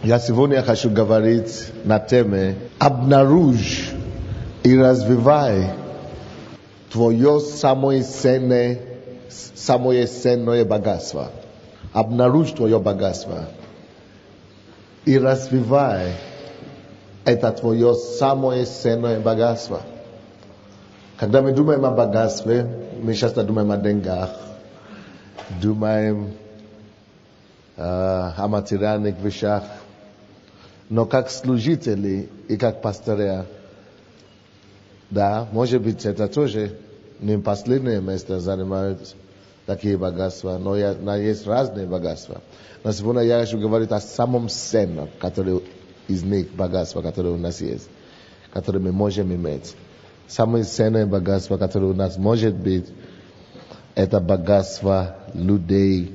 Я сегодня хочу говорить на теме «Обнаружь и развивай твое самое ценное богатство». Обнаружь твое богатство и развивай это твое самое ценное богатство. Когда мы думаем о богатстве, мы часто думаем о деньгах, думаем о материальных вещах. Но как служители и как пастыря, да, может быть, это тоже не последнее место занимают такие богатства, но есть разные богатства. Но сегодня я хочу говорить о самом ценном, который из них богатства, которые у нас есть, которые мы можем иметь. Самое ценное богатство, которое у нас может быть, это богатство людей.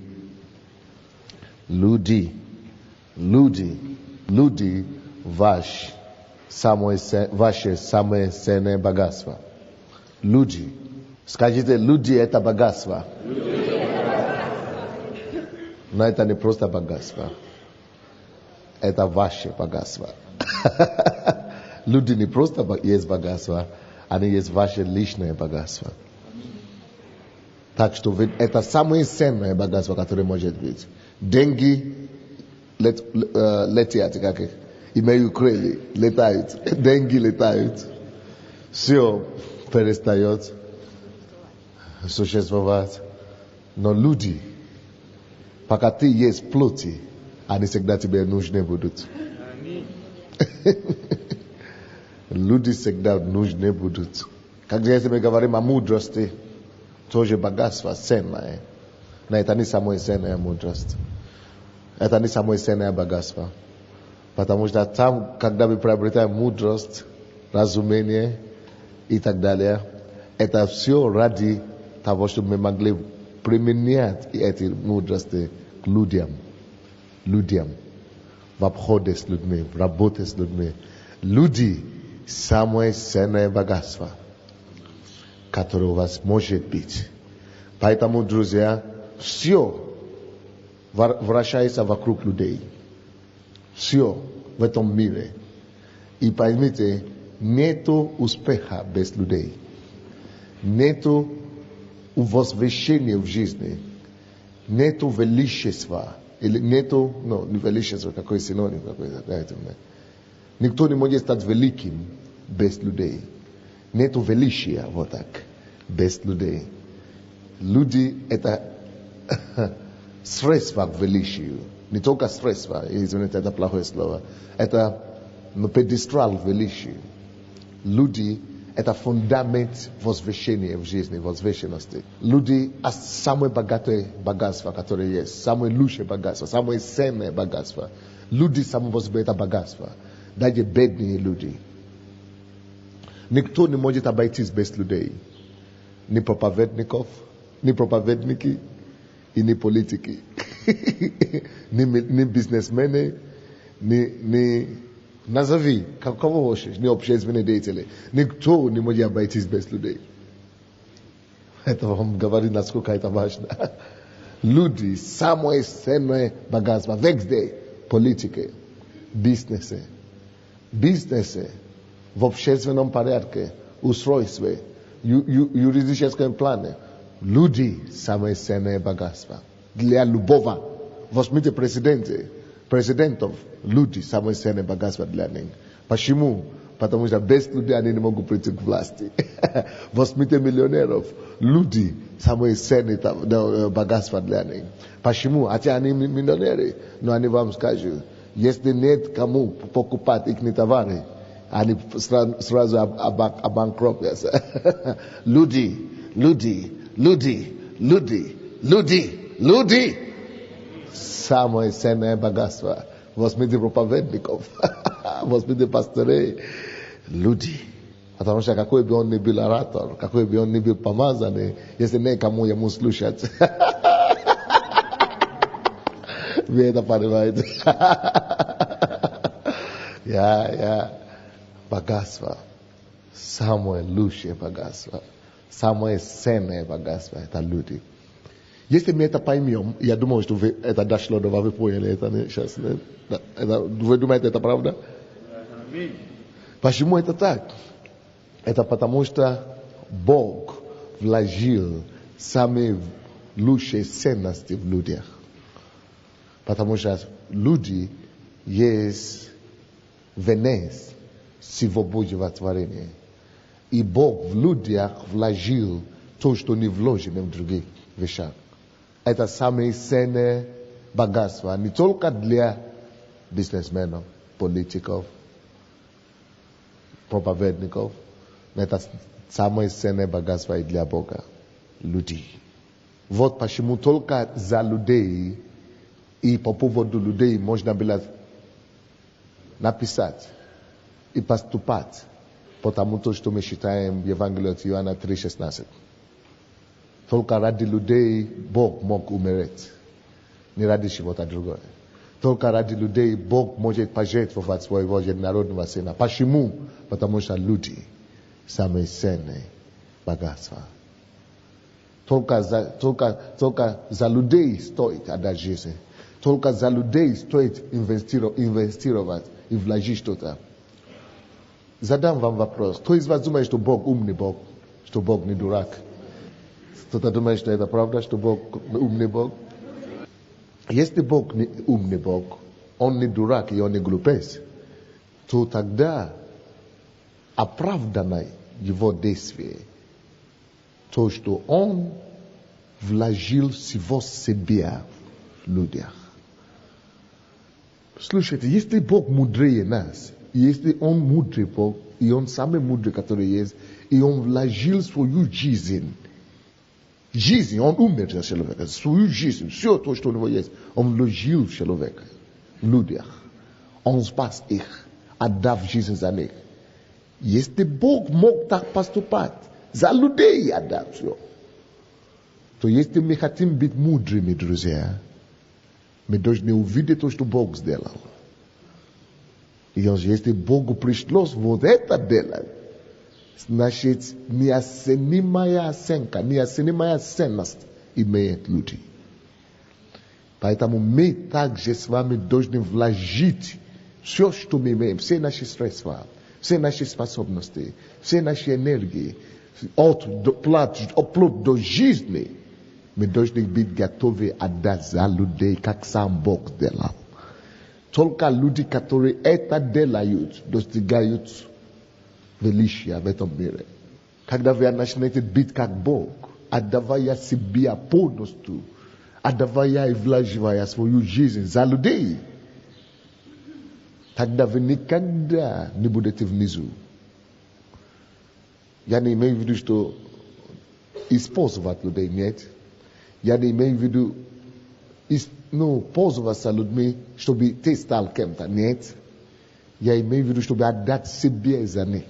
Люди, ваше самое ценное богатство. Люди. Скажите, люди это богатство. Но это не просто богатство. Это ваше богатство. Люди не просто есть богатство, они есть ваше личное богатство. Так что это самое ценное богатство, которое может быть. Деньги летят, как имею крылья, летают. Деньги летают. Все перестает существовать. Но люди, пока ты есть плоти, они всегда тебе нужны будут. Люди всегда нужны будут. Когда если мы говорим о мудрости, тоже богатство ценное. Но это не самое ценное мудрость. Это не самое ценное богатство. Потому что там, когда мы приобретаем мудрость, разумение и так далее, это все ради того, чтобы мы могли применять эти мудрости к людям. В обходе с людьми, в работе с людьми. Люди – самое ценное богатство, которое у вас может быть. Поэтому, друзья, все вращается вокруг людей. Все в этом мире. И поймите, нету успеха без людей. Нету возвышения в жизни. Нету величества. Или нету, не величество, какой синоним, никто не может стать великим без людей. Нету величия, вот так, без людей. Люди это средство к величию. Не только средство, извините, это плохое слово. Это педестрал к величию. Люди это фундамент возвышения в жизни, возвышенности. Люди – самое богатое богатство, которое есть. Самое лучшее богатство, самое ценное богатство. Люди – само по себе это богатство. Даже бедные люди. Никто не может обойтись без людей. Ни проповедников, ни проповедники и ни политики. Ни бизнесмены, ни назови, кого хочешь, ни общественные деятели. Никто не может обойтись без людей. Это вам говорит, насколько это важно. Люди – самое ценное богатство. Везде политики, бизнесы в общественном порядке, устройстве, юридическом плане. Люди – самое ценное богатство. Для любого. Возьмите президентов, люди – самое ценное богатство для них. Почему? Потому что без людей они не могут прийти к власти. Возьмите миллионеров, люди – самое ценное богатство для них. Почему? Хотя они миллионеры, но они вам скажут, если нет кому покупать их товары, они сразу обанкротятся. Люди. Самое ценное богатство. Возьмите проповедников, возьмите пастырей. Люди. Потому что какой бы он ни был оратор, какой бы он ни был помазанный, если некому ему слушать. Вы это понимаете? Богатство. Самое лучшее богатство. Самое ценное богатство – это люди. Если мы это поймем, я думаю, что это дошло до вас, вы поняли это сейчас. Вы думаете, это правда? Почему это так? Это потому что Бог вложил самые лучшие ценности в людях. Потому что люди есть венец всего Божьего творения. И Бог в людях вложил то, что не вложено в других вещах. Это самые ценные богатства, не только для бизнесменов, политиков, проповедников, но это самое ценное богатство и для Бога, людей. Вот почему только за людей и по поводу людей можно было написать и поступать, потому что мы считаем в Евангелии от Иоанна 3:16. Только ради людей Бог мог умереть, не ради чего-то другое. Только ради людей Бог может пожертвовать своего единородного сына. Почему? Потому что люди самые ценные богатства. Только за людей стоит отдать жизнь. Только за людей стоит инвестировать и вложить что-то. Задам вам вопрос. Кто из вас думает, что Бог умный Бог? Что Бог не дурак? Кто-то думает, что это правда, что Бог умный Бог? Если Бог не умный Бог, Он не дурак и Он не глупец, то тогда оправдано Его действие. То, что Он вложил всего себя в людях. Слушайте, если Бог мудрее нас, если Он мудрый Бог, и Он самый мудрый, который есть, и Он вложил свою жизнь, Он умер за человека, свою жизнь, все то, что у него есть, Он вложил в человека, в людях. Он спас их, отдав жизнь за них. Если Бог мог так поступать, за людей отдать все, то если мы хотим быть мудрыми, друзья, мы должны увидеть то, что Бог сделал. И если Богу пришлось вот это делать, значит, неоценимая оценка, неоценимая ценность имеет люди. Поэтому мы также с вами должны вложить все, что мы имеем, все наши средства, все наши способности, все наши энергии, вплоть до жизни. Мы должны быть готовы отдать за людей, как сам Бог сделал. Только люди, которые это делают, достигают величия в этом мире. Когда вы начинаете быть как Бог, отдавая себя полностью, отдавая и вложивая свою жизнь за людей, тогда вы никогда не будете внизу. Я не имею в виду, что использовать людей, нет. Я не имею в виду пользоваться людьми, чтобы ты стал кем-то, нет. Я имею в виду, чтобы отдать себе за них.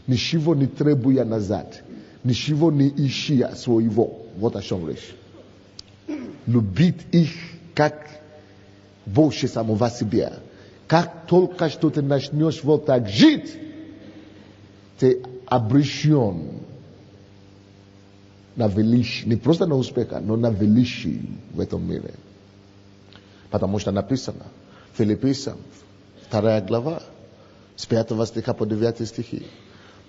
Ничего не требуя назад. Ничего не ища своего. Вот о чем речь. Любить их, как больше самого себя. Как только что ты начнешь вот так жить, ты обречен на величие, не просто на успех, но на величие в этом мире. Потому что написано, Филиппийцам, 2 глава, с 5 стиха по 9 стихи.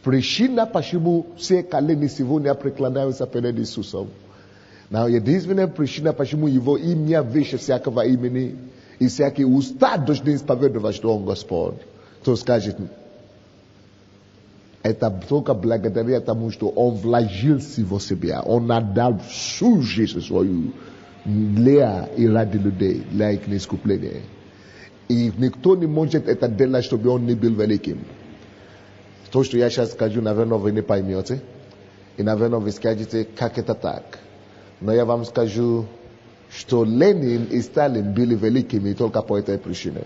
Причина, почему все колени сегодня преклоняются перед Иисусом. Но единственная причина, почему Его имя выше всякого имени, и всякие уста должны исповедовать, что Он Господь. Кто скажет, это только благодаря тому, что Он вложил всего себя. Он отдал всю жизнь свою для и ради людей, для их искупления. И никто не может это делать, чтобы Он не был великим. То, что я сейчас скажу, наверное, вы не поймете. И, наверное, вы скажете, как это так. Но я вам скажу, что Ленин и Сталин были великими только по этой причине.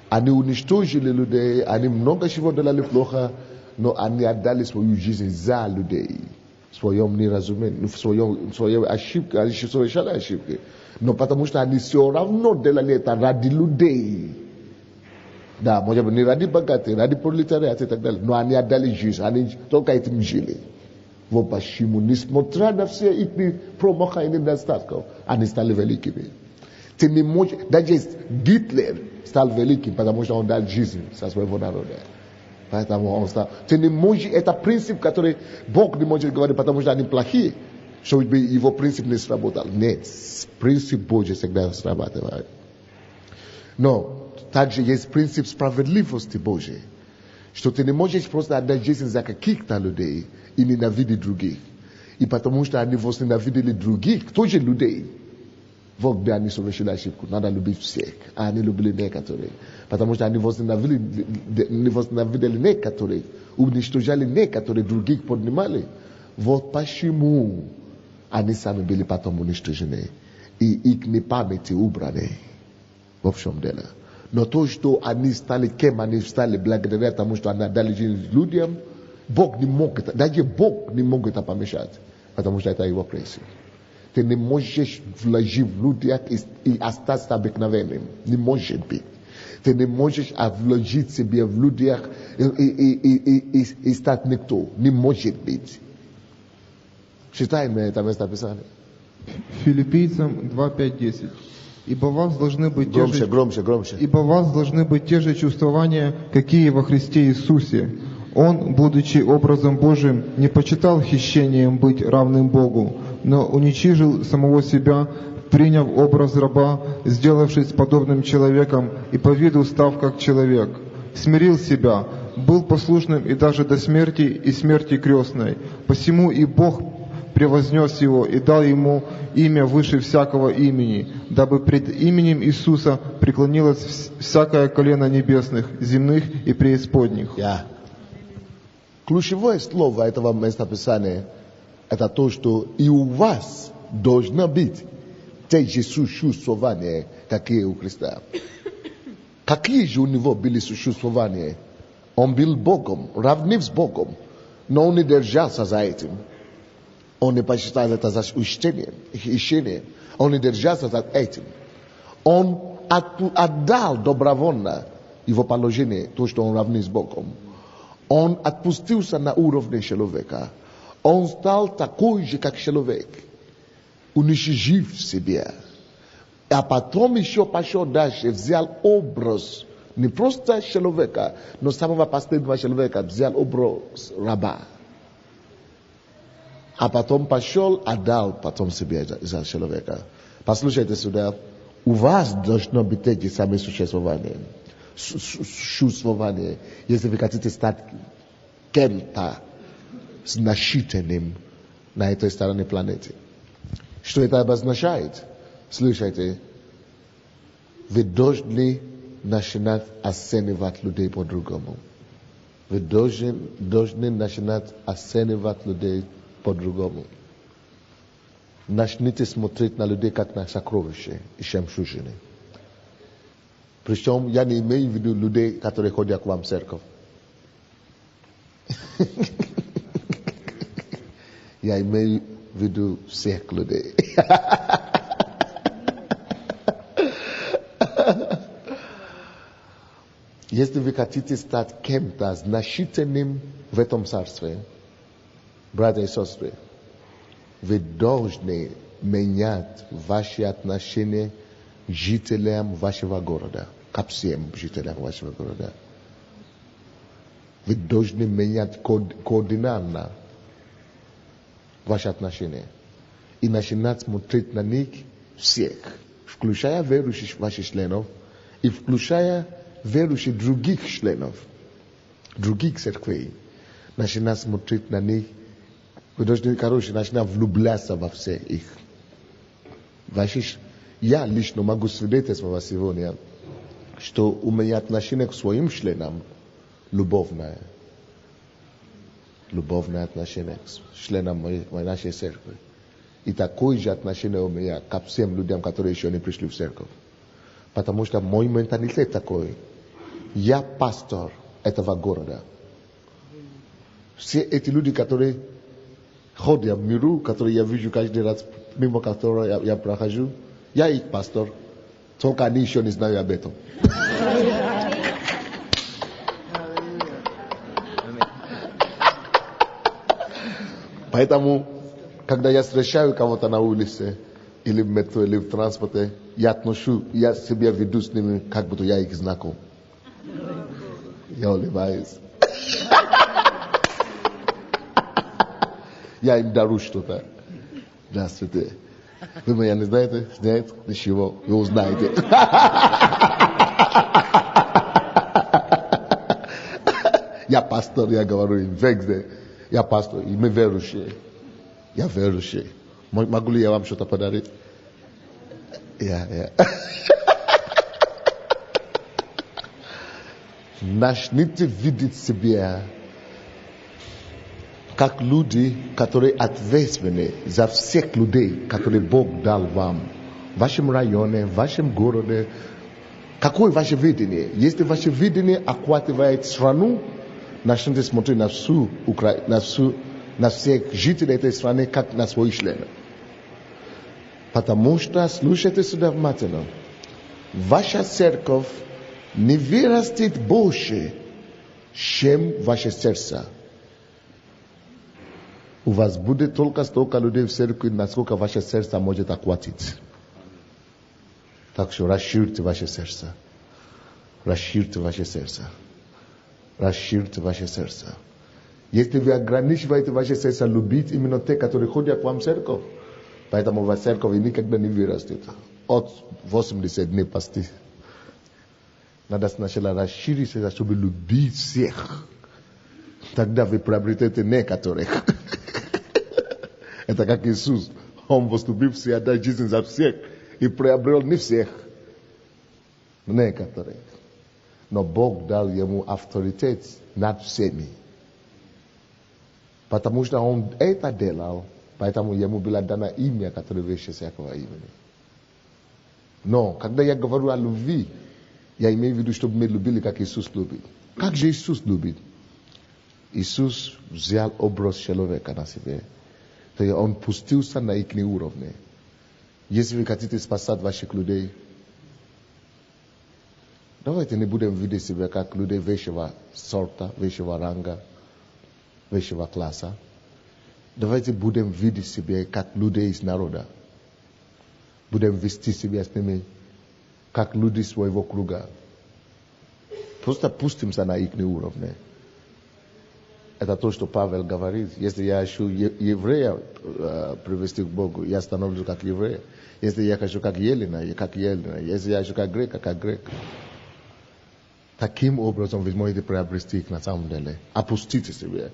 Они уничтожили людей, они много чего делали плохо, но они отдали свою жизнь за людей. В своем неразумении, в своей ошибке, они совершали ошибки. Но потому что они все равно делали это ради людей. Да, может быть, не ради богатых, ради пролетариата и так далее. Но они отдали жизнь, они только этим жили. Вот почему, несмотря на все их промахи и недостатки, они стали великими. Ты не можешь, даже Гитлер стал великим, потому что он дал жизнь со своего народа. Поэтому он стал. Ты не можешь, это принцип, который Бог не может говорить, потому что они плохие, чтобы его принцип не сработал. Нет, принцип Божий всегда срабатывает. Но также есть принцип справедливости Божьей, что ты не можешь просто отдать жизнь за каких-то людей и ненавидеть других. И потому что они возненавидели других, тоже людей. Вот где они совершили ошибку. Надо любить всех. А они любили некоторых. Потому что они возненавидели некоторых. Уничтожали некоторых, других поднимали. Вот почему они сами были потом уничтожены. И их памяти убраны. В чем дело. Но то, что они стали кем, они стали благодаря тому, что они отдали жизнь людям, Бог не мог это, даже Бог не мог это помешать. Потому что это его принцип. Ты не можешь вложить в людях и остаться обыкновенным. Не может быть. Ты не можешь вложить себе в людях и стать никто. Не может быть. Читаем это место Писания. Филиппийцам 2:5-10. Ибо у вас должны быть громче. Ибо у вас должны быть те же чувствования, какие во Христе Иисусе. Он, будучи образом Божиим, не почитал хищением быть равным Богу, но уничижил самого себя, приняв образ раба, сделавшись подобным человеком и по виду став как человек. Смирил себя, был послушным и даже до смерти и смерти крестной. Посему и Бог превознес его и дал ему имя выше всякого имени, дабы пред именем Иисуса преклонилось всякое колено небесных, земных и преисподних. Ключевое слово этого местописания – это то, что и у вас должно быть те же существования, какие у Христа. Какие же у него были существования? Он был Богом, равнив с Богом, но он не держался за этим. Он не посчитал это за хищение. Он не держался за этим. Он отдал добровольно его положение, то, что он равнив с Богом. Он отпустился на уровне человека. Он стал такой же, как человек, уничтожив себя. А потом еще пошел дальше, взял образ не просто человека, но самого последнего человека, взял образ раба. А потом пошел, отдал потом себе за человека. Послушайте сюда, у вас должно быть эти самые существования. Существование, если вы хотите стать кем-то значительным на этой стороне планеты. Что это обозначает? Слушайте, вы должны начинать оценивать людей по-другому. Вы должны начинать оценивать людей по-другому. Начните смотреть на людей как на сокровища и жемчужины. Причем я не имею в виду людей, которые ходят к вам в церковь. Я имею в виду всех людей. Если вы хотите стать кем-то значительным в этом царстве, братья и сестры, вы должны менять ваши отношения к жителям вашего города, ко всем жителям вашего города. Вы должны менять координатно ваши отношения и начинать смотреть на них всех, включая верующих ваших членов и включая верующих других членов, других церквей. Начинать смотреть на них. Вы должны, начинать влюбляться во всех их. Я лично могу свидетельствовать сегодня, что у меня отношение к своим членам любовное. Любовное отношение к членам нашей церкви. И такое же отношение у меня ко всем людям, которые еще не пришли в церковь. Потому что мой менталитет такой. Я пастор этого города. Все эти люди, которые ходят в миру, которые я вижу каждый раз, мимо которого я прохожу, я их пастор. Только они еще не знают об этом. Поэтому, когда я встречаю кого-то на улице, или в метро, или в транспорте, я себя веду с ними, как будто я их знаком. Я улыбаюсь. Я им дарю что-то. Здравствуйте. Вы меня не знаете? Нет? Ничего. Вы узнаете. Я пастор, я говорю им везде. Я пастор, и мы верующие. Я верующий. Могу ли я вам что-то подарить? Начните видеть себя как люди, которые ответственны за всех людей, которые Бог дал вам. В вашем районе, в вашем городе. Какое ваше видение? Если ваше видение охватывает страну, начните смотреть на всю Украину, на всех жителей этой страны, как на свои члены. Потому что, слушайте сюда внимательно, ваша церковь не вырастет больше, чем ваше сердце. У вас будет только столько людей в церкви, насколько ваше сердце может охватить. Так что расширьте ваше сердце. Расширьте ваше сердце. Расширьте ваше сердце. Если вы ограничиваете ваше сердце любить именно те, которые ходят к вам в церковь, поэтому ваша церковь никогда не вырастет. От 80 дней посты. Надо сначала расширить сердце, чтобы любить всех. Тогда вы приобретете некоторых. Это как Иисус. Он поступил все, отдать жизнь за всех. И приобрел не всех. Некоторых. Но Бог дал ему авторитет над всеми. Потому что он это делал, поэтому ему было дано имя, которое выше всякого имени. Но, когда я говорю о любви, я имею в виду, чтобы мы любили, как Иисус любит. Как же Иисус любит? Иисус взял образ человека на себе. То есть он пустился на их уровне. Если вы хотите спасать ваших людей, давайте не будем видеть себя как людей высшего сорта, высшего ранга, высшего класса. Давайте будем видеть себя как людей из народа. Будем вести себя с ними как люди своего круга. Просто пустимся на их уровне. Это то, что Павел говорит. Если я хочу еврея привести к Богу, я становлюсь как еврей. Если я хочу как Елена, я как Елена. Если я хочу как грека, как грек. Таким образом вы можете приобрести их на самом деле. Опустите себя.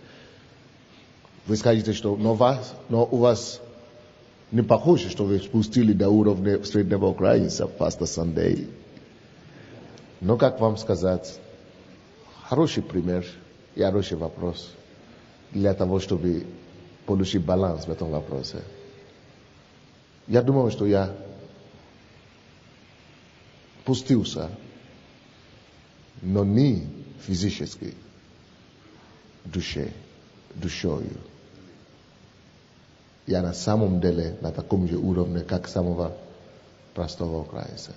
Вы скажете, что но у вас не похоже, что вы спустили до уровня среднего украинца, пастор Сандей. Но как вам сказать, хороший пример и хороший вопрос для того, чтобы получить баланс в этом вопросе. Я думаю, что я пустился, но не физически, душою. Я на самом деле на таком же уровне, как самого простого украинца,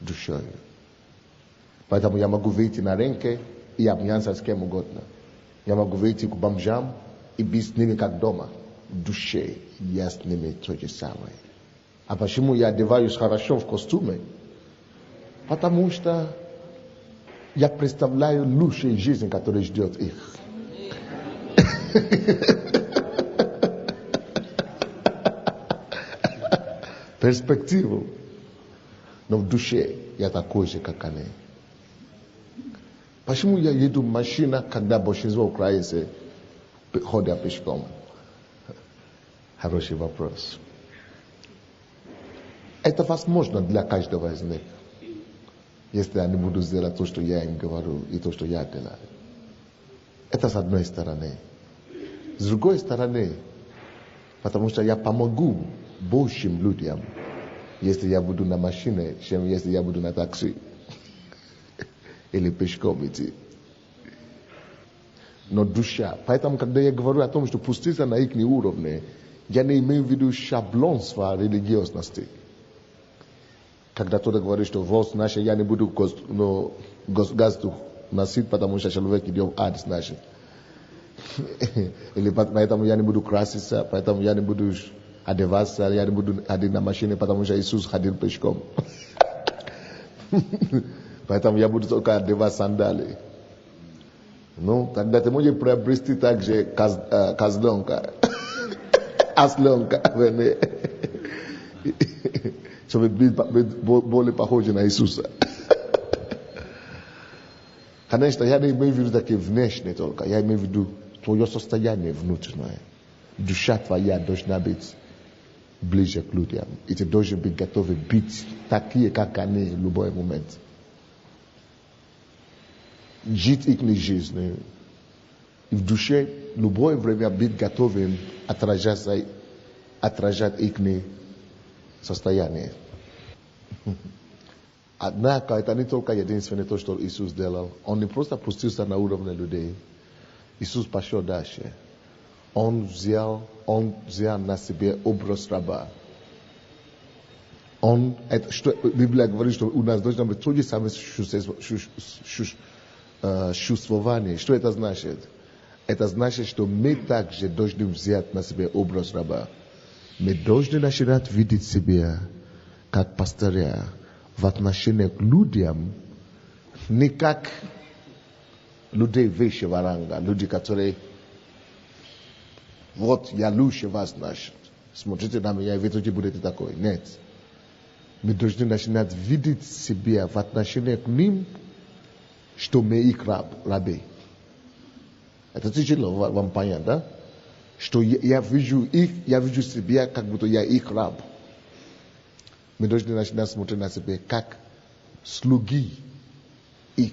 душою. Поэтому я могу выйти на рынке и обняться с кем угодно. Я могу выйти к бомжам и быть с ними как дома. В душе я с ними то же самое. А почему я одеваюсь хорошо в костюме? Потому что я представляю лучшую жизнь, которая ждет их. Перспективу. Но в душе я такой же, как они. Почему я еду в машине, когда большинство украинцев ходят пешком? Хороший вопрос. Это возможно для каждого из них, если они будут делать то, что я им говорю, и то, что я делаю. Это с одной стороны. С другой стороны, потому что я помогу большим людям, если я буду на машине, чем если я буду на такси. Или пешком идти. Но душа. Поэтому, когда я говорю о том, что пуститься на их уровне, я не имею в виду шаблонства религиозности. Когда кто-то говорит, что вот наше я не буду государству носить, потому что человек идет в ад, значит. Или поэтому я не буду краситься, поэтому я не буду одеваться, я не буду ходить на машине, потому что Иисус ходил пешком. Поэтому я буду только одевать сандали. Ну, тогда ты можешь приобрести также козленка, осленка, чтобы быть более похожим на Иисуса. Конечно, я не имею в виду такие внешние только, я имею в виду твое состояние внутреннее. Душа твоя должна быть ближе к людям. И ты должен быть готов быть такие, как они в любой момент. Жить их жизнью. И в душе любое время быть готовым отражать их состояние. Однако это не только единственное то, что Иисус делал. Он не просто опустился на уровне людей. Иисус пошел дальше. Он взял на себе образ раба. Библия говорит, что у нас должно быть то же самое чувствование. Что это значит? Это значит, что мы также должны взять на себя образ раба. Мы должны начинать видеть себя как пастыря в отношении к людям, не как людей высшего ранга, люди, которые вот я лучше вас, значит, смотрите на меня, и вы тоже будете такой. Нет. Мы должны начинать видеть себя в отношении к ним, что мы их рабы. Это тяжело вам понять, да? Что я вижу себя, как будто я их раб. Мы должны начинать смотреть на себя как слуги их,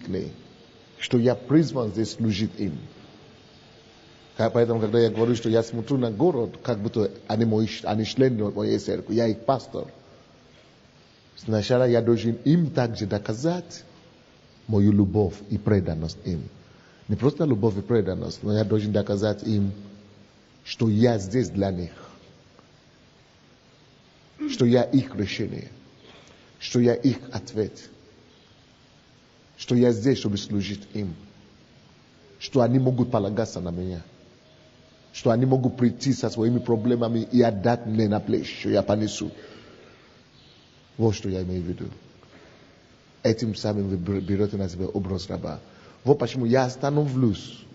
что я призван здесь служить им. Поэтому, когда я говорю, что я смотрю на город, как будто они члены моей церкви, я их пастор. Сначала я должен им также доказать мою любовь и преданность им. Не просто любовь и преданность, но я должен доказать им, что я здесь для них. Что я их решение. Что я их ответ. Что я здесь, чтобы служить им. Что они могут полагаться на меня. Что они могут прийти со своими проблемами и отдать мне на плечи, что я понесу. Вот что я имею в виду. Этим самым вы берете на себя образ раба. Вот почему я остановлюсь,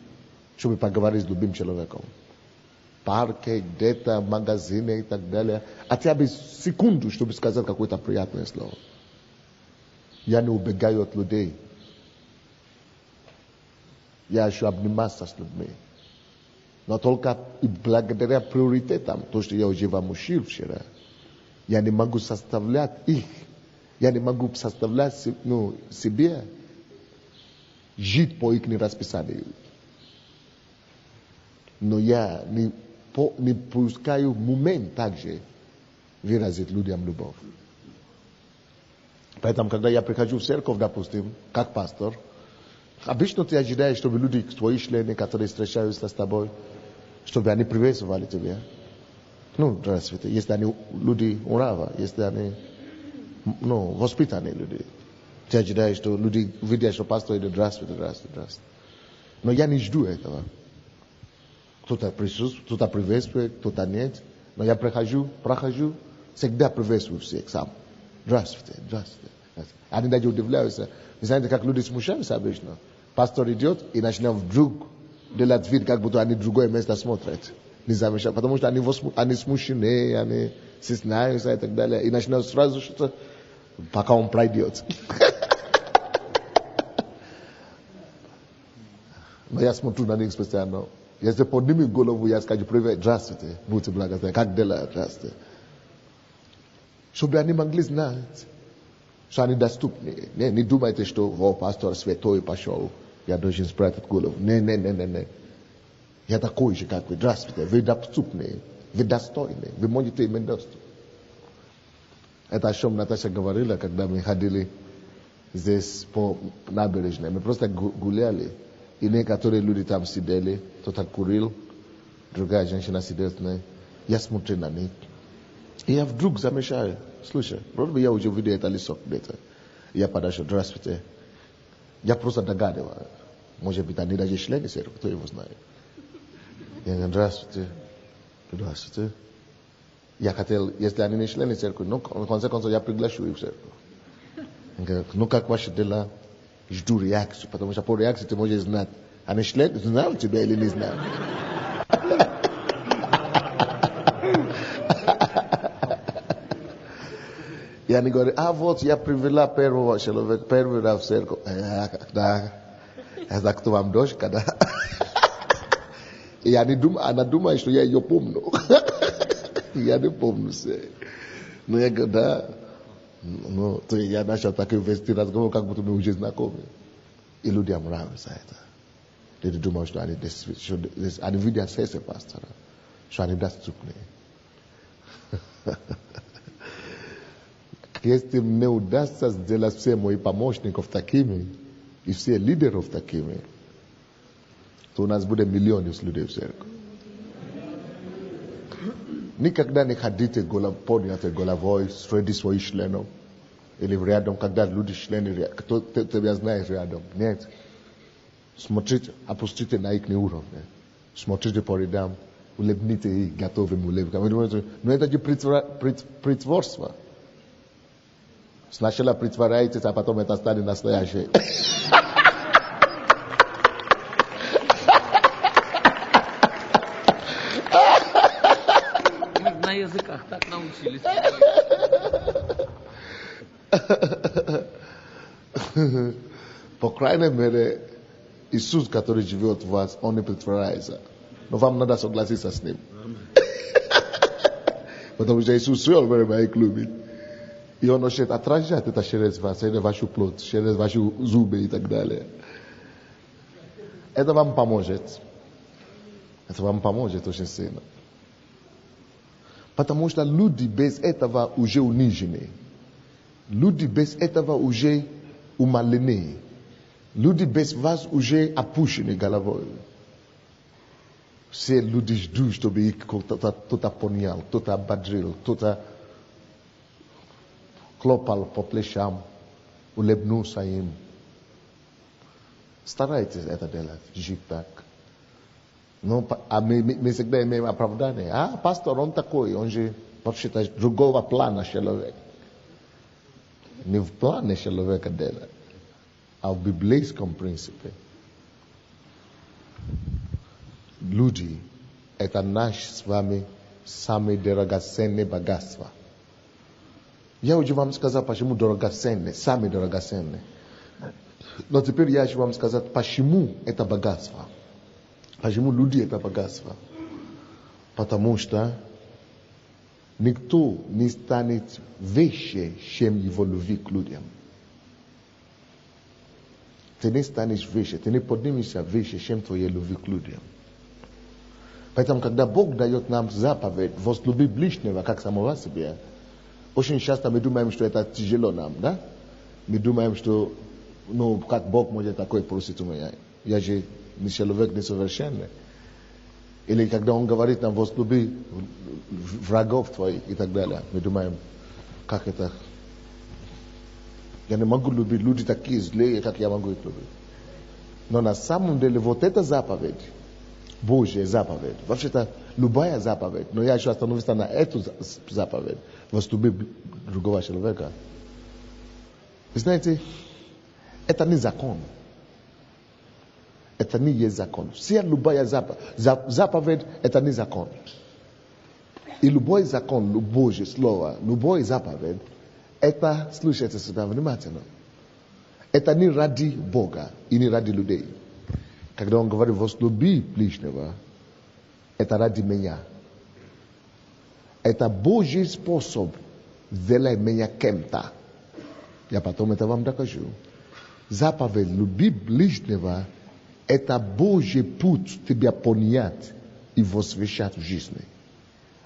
чтобы поговорить с любым человеком. Парке, где-то, в магазине и так далее. Хотя бы секунду, чтобы сказать какое-то приятное слово. Я не убегаю от людей. Я еще обниматься с людьми. Но только благодаря приоритетам, то, что я уже вам учил вчера, я не могу составлять их. Я не могу составлять себе жить по их расписанию. Но я не пускаю момент также выразить людям любовь. Поэтому, когда я прихожу в церковь, допустим, как пастор, обычно ты ожидаешь, чтобы люди, твои члены, которые встречаются с тобой, чтобы они приветствовали тебя. Ну, здравствуйте. Если они люди уравы, если они воспитанные люди. Ты ожидаешь, что люди видят, что пастор идет, здравствуйте. Но я не жду этого. Кто-то присутствует, кто-то приветствует, кто-то нет. Но я прохожу, всегда приветствую всех сам. Здравствуйте. Они даже удивляются. Вы знаете, как люди смущаются обычно? Пастор идет и начинает вдруг делать вид, как будто они другое место смотрят. Не замечают, потому что они смущены, они стесняются и так далее. И начинают сразу что-то, пока он пройдет. Но я смотрю на них специально. Если подниму голову, я скажу, привет, здравствуйте, будьте благословенны, как дела, здравствуйте. Чтобы они могли знать, что они доступны. Не думайте, что пастор святой пошел, я должен спрятать голову. Не. Я такой же, как вы. Здравствуйте, вы доступны, вы достойны, вы можете иметь доступ. Это о чем Наташа говорила, когда мы ходили здесь по набережной. Мы просто гуляли. И некоторые люди там сидели, кто-то курил, другая женщина сидела с ней. Я смотрю на них. И я вдруг замечаю, слушай, вроде бы я уже увидел это лицо где-то. Я подошел, здравствуйте. Я просто догадываюсь. Может быть, они даже члены церкви, кто его знает. Я говорю, здравствуйте. Здравствуйте. Я хотел, если они не члены церкви, ну, в конце концов, я приглашу их в церковь. Он говорит, ну, как ваши дела? Жду реакцию, потому что по реакции ты можешь знать, они члены, знал тебя или не знал. И они говорят, вот я привела первого человека, первый раз в церковь. Да, это кто вам дочка, да? И она думает, что я ее помню. Я не помню все. Но я говорю, да. Ну, то я начал так вести разговор, как будто мы уже знакомы. И людям нравится это. Люди думают, что они видят сердце пастора, что они доступны. Если мне удастся сделать все моих помощников такими, и все лидеров такими, то у нас будет миллионы людей в церкви. Никогда не ходите поднятой головой среди своих членов. Или рядом, когда люди члены, кто тебя знает рядом. Нет. Смотрите, опустите на их уровень. Смотрите по рядам, улыбните их готовым улыбкам. Но это же притворство. Сначала притворяетесь, а потом это станет настоящее. На языках так научились. По крайней мере, Иисус, который живет в вас, он не притворяется. Но вам надо согласиться с ним. Потому что Иисус все время их любит. И он хочет отражать это через вас, через вашу плоть, через ваши зубы и так далее. Это вам поможет. Это вам поможет очень сильно. Потому что люди без этого уже унижены. Люди без этого уже умалены. Люди без вас уже опущены головой. Все люди ждут, чтобы их кто-то понял, кто-то ободрил, кто-то хлопал по плечам, улыбнулся им. Старайтесь это делать, жить так. Но, мы всегда имеем оправдание. Пастор, он такой, он же вообще-то другого плана человек. Не в плане человека делать, а в библейском принципе. Люди – это наш с вами самый драгоценный богатство. Я уже вам сказал, почему драгоценный, самый драгоценный. Но теперь я хочу вам сказать, почему это богатство. Почему люди это богатство? Потому что никто не станет выше, чем его любви к людям. Ты не станешь выше, ты не поднимешься выше, чем твоя любви к людям. Поэтому, когда Бог дает нам заповедь возлюби ближнего, как самого себя, очень часто мы думаем, что это тяжело нам, да? Мы думаем, что, как Бог может такое просить у меня? Я же не человек несовершенный. Или когда Он говорит нам возлюби врагов твоих и так далее. Мы думаем, как это? Я не могу любить люди такие злые, как я могу их любить. Но на самом деле вот эта заповедь, Божья заповедь, вообще-то любая заповедь, но я еще остановлюсь на эту заповедь, возлюби другого человека. Вы знаете, это не закон. Это не есть закон. Вся любая заповедь, это не закон. И любой закон, Божье слово, любой заповедь, это, слушайте сюда внимательно, это не ради Бога и не ради людей. Когда Он говорит, возлюби ближнего, это ради меня. Это Божий способ сделать меня кем-то. Я потом это вам докажу. Заповедь люби ближнего, это Божий путь тебя понять и возвещать в жизни.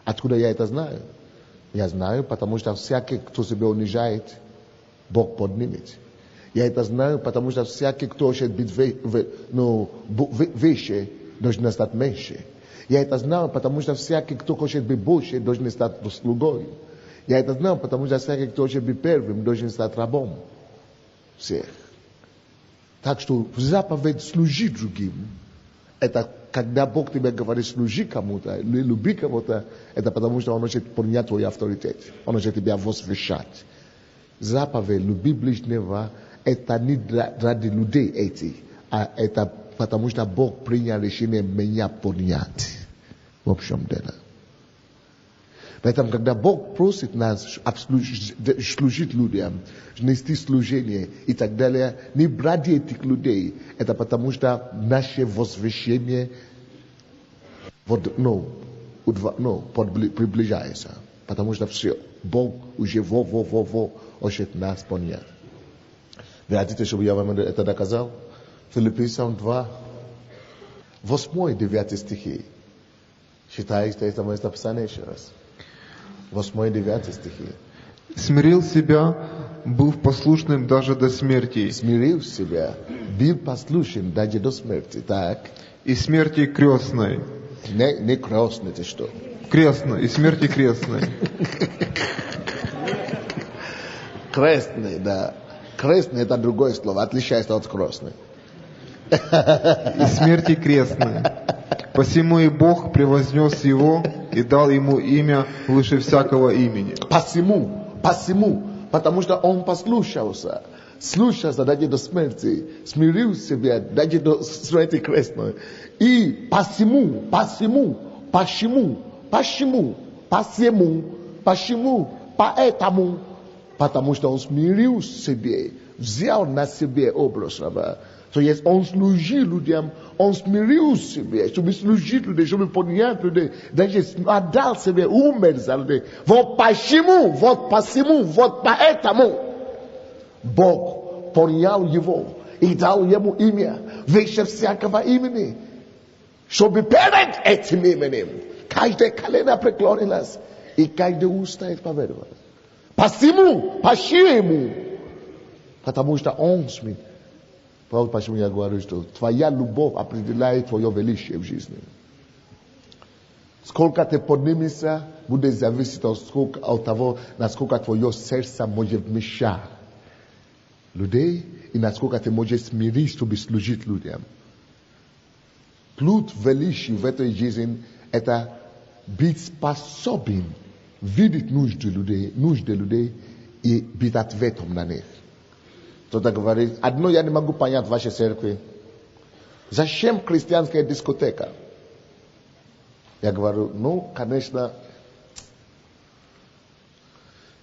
Откуда я это знаю? Я знаю, потому что всякий, кто себя унижает, Бог поднимет. Я это знаю, потому что всякий, кто хочет быть выше, должен стать меньше. Я это знаю, потому что всякий, кто хочет быть больше, должен стать слугой. Я это знаю, потому что всякий, кто хочет быть первым, должен стать рабом всех. Так что заповедь служить другим, это когда Бог тебе говорит служи кому-то, или люби кого-то, это потому что Он хочет поднять твой авторитет. Он хочет тебя возвышать. Заповедь «люби ближнего» это не ради людей эти, а это потому что Бог принял решение меня поднять. В общем дело. Поэтому, когда Бог просит нас служить людям, нести служение и так далее, не ради этих людей, это потому что наше возвышение приближается. Потому что все, Бог уже хочет нас понять. Вы хотите, чтобы я вам это доказал? Филиппийцам 2, 8-9 стихи. Читайте это место Писания еще раз. 8-9 стихи. «Смирил себя, был послушным даже до смерти, Смирил себя, был послушен даже до смерти. Так. и смерти крестной». Не крестный, ты что? Крестной, и смерти крестной. Крестный, да. Крестный это другое слово, отличается от крестной. И смерти крестной. Посему и Бог превознес его и дал ему имя выше всякого имени. Посему, потому что он послушался даже до смерти, смирил себя даже до смерти крестной. И посему, поэтому, потому что он смирил себя, взял на себя образ раба. То есть он служил людям, он смирил себя, чтобы служить людям, чтобы поднять людей, даже отдал себя, умер за людей. Вот поэтому Бог поднял его и дал ему имя, выше всякого имени, чтобы перед этим именем каждое колено преклонилось и каждое уста исповедовало. Почему? Потому что он смирил. Вот почему я говорю, что твоя любовь определяет твое величие в жизни. Сколько ты поднимешься, будет зависеть от того, насколько твое сердце может вмещать людей и насколько ты можешь смирить, чтобы служить людям. Плод величия в этой жизни – это быть способен видеть нужды людей и быть ответом на них. Кто-то говорит, одно я не могу понять в вашей церкви. Зачем христианская дискотека? Я говорю, конечно,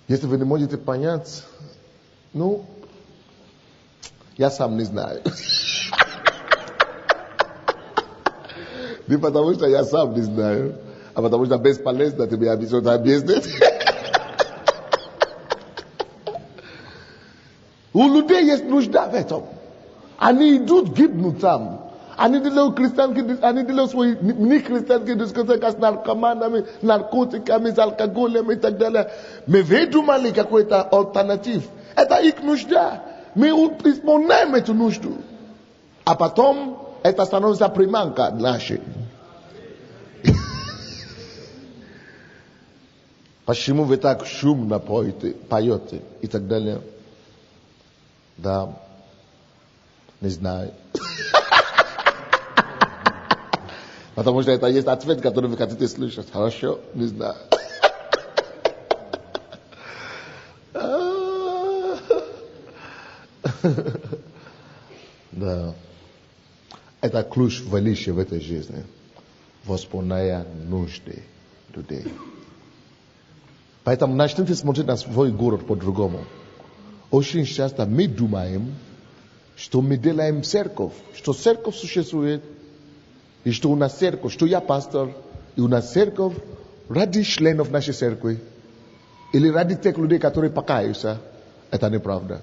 если вы не можете понять, я сам не знаю. Не потому что я сам не знаю, а потому что бесполезно тебе объяснить. У людей есть нужда в этом. Они идут гибнуть там. Они делают свои нехристианские дискотеки с наркоманами, наркотиками, с алкоголем и так далее. Мы выдумали какой-то альтернатив. Это их нужда. Мы исполняем эту нужду. А потом это становится приманка наша. Почему вы так шумно поете и так далее? Да, не знаю. Потому что это есть ответ, который вы хотите слышать. Хорошо, не знаю. Да. Это ключ величия в этой жизни. Восполняя нужды людей. Поэтому начните смотреть на свой город по-другому. Очень часто мы думаем, что мы делаем церковь, что церковь существует, и что у нас церковь, что я пастор, и у нас церковь ради членов нашей церкви, или ради тех людей, которые покаются. Это неправда.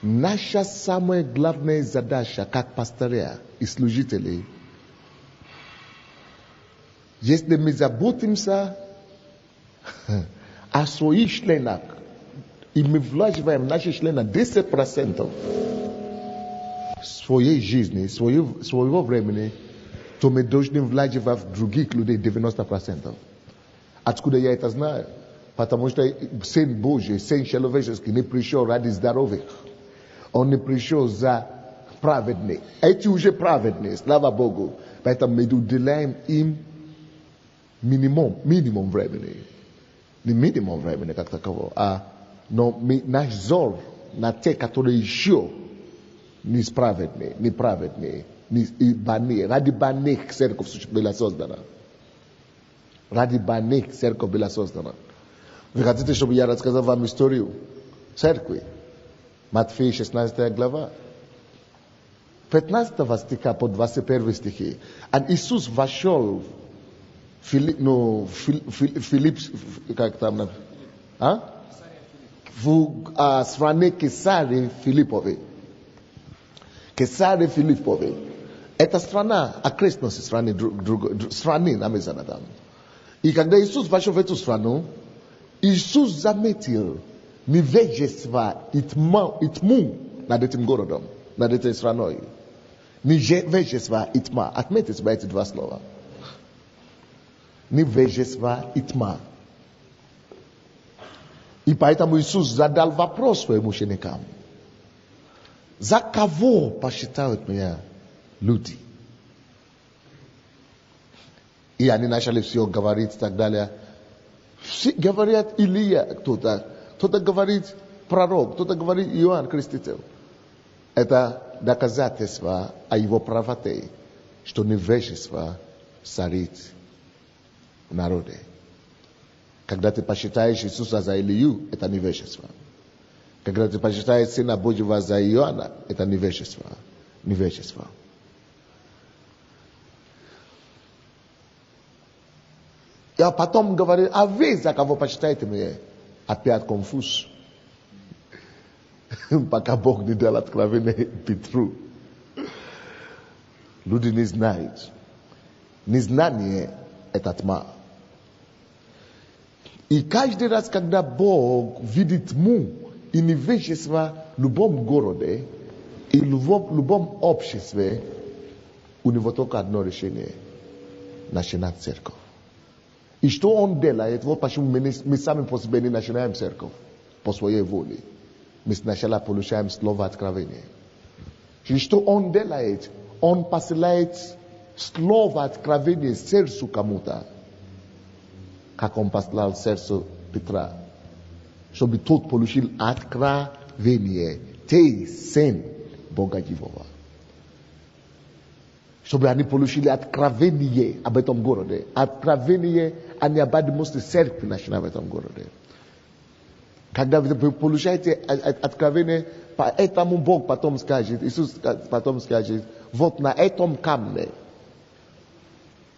Наша самая главная задача, как пастыря и служителей, если мы заботимся о своих членах, и мы вкладываем наши члены 10% своей жизни, своего времени, то мы должны вкладывать в других людей 90%. Откуда я это знаю? Потому что Сын Божий, Сын человеческий не пришел ради здоровых. Он не пришел за праведны. Эти уже праведны, слава Богу. Поэтому мы уделяем им минимум времени. Не минимум времени как такового, но наш взор на те, которые еще неправедные, и больные. Ради больных церковь была создана. Ради больных церковь была создана. Вы хотите, чтобы я рассказал вам историю церкви? Матфея 16 глава. 15 стиха по 21 стихи. А Иисус вошел как там, в стране Кесарии Филипповой. Кесарии Филипповой. Это страна, окрестности страны намезана там. И когда Иисус вошел в эту страну, Иисус заметил невежество и тьму над этим городом, над этой страной. Невежество и тьма. Отметьте себе эти два слова. Невежество и тьма. И поэтому Иисус задал вопрос своим ученикам. За кого посчитают меня люди? И они начали все говорить и так далее. Все говорят Илия кто-то говорит пророк, кто-то говорит Иоанн Креститель. Это доказательство о его правоте, что невежество царит в народе. Когда ты посчитаешь Иисуса за Илию, это невежество. Когда ты посчитаешь Сына Божьего за Иоанна, это невежество. Невежество. И потом говорит, а вы за кого почитаете меня? Опять конфуз. Пока Бог не дал откровение Петру. Люди не знают. Незнание – это тьма. И каждый раз, когда Бог видит тьму и невежество в любом городе и в любом обществе, у него только одно решение – начинать церковь. И что он делает? Вот почему мы сами по себе не начинаем церковь по своей воле. Мы сначала получаем слово откровения. И что он делает? Он посылает слово откровения сердцу кому-то, как он послал сердцу Петра, чтобы тот получил откровение. Ты сын Бога Живого. Чтобы они получили откровение об этом городе. Откровение о необходимости церкви начинать в этом городе. Когда вы получаете откровение, поэтому Бог потом скажет, Иисус потом скажет, вот на этом камне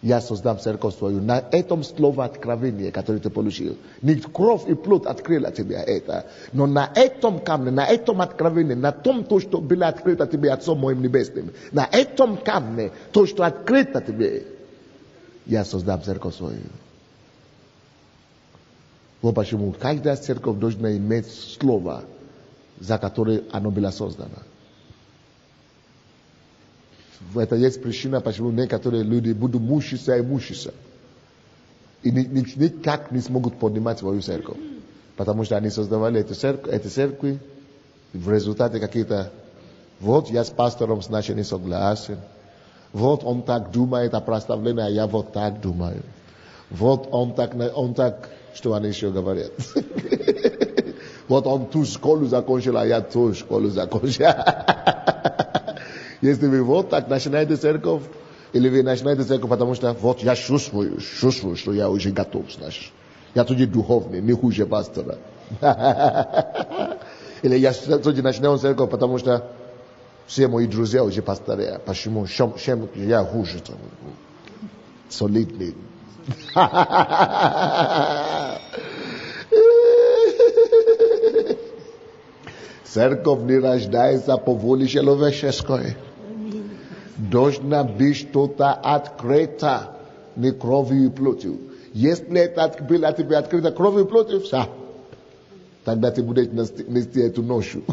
я создам церковь свою, на этом слово откровения, которое ты получил. Не кровь и плоть открыла тебе это, но на этом камне, на этом откровении, на том, то, что было открыто тебе Отцом моим Небесным, на этом камне, то, что открыто тебе, я создам церковь свою. Вот почему каждая церковь должна иметь слово, за которое оно было создано. Это есть причина, почему некоторые люди будут мучиться и мучиться. И никак не смогут поднимать свою церковь. Потому что они создавали эти церкви, в результате какие-то... Вот я с пастором значит не согласен. Вот он так думает о прославлении, а я вот так думаю. Вот он так, что они еще говорят. Вот он ту школу закончил, а я ту школу закончил. Если вы вот так начинаете церковь, или вы начинаете церковь, потому что вот я чувствую, что я уже готов, значит. Я тоже духовный, не хуже пастора. Или я начинаю церковь, потому что все мои друзья уже пасторы. Почему? Чем я хуже? Солидный. Церковь не рождается по воле человеческой. Должна быть что-то открыто, не кровью и плотью. Если это было тебе открыто кровью и плотью, все. Тогда ты будешь нести эту ношу.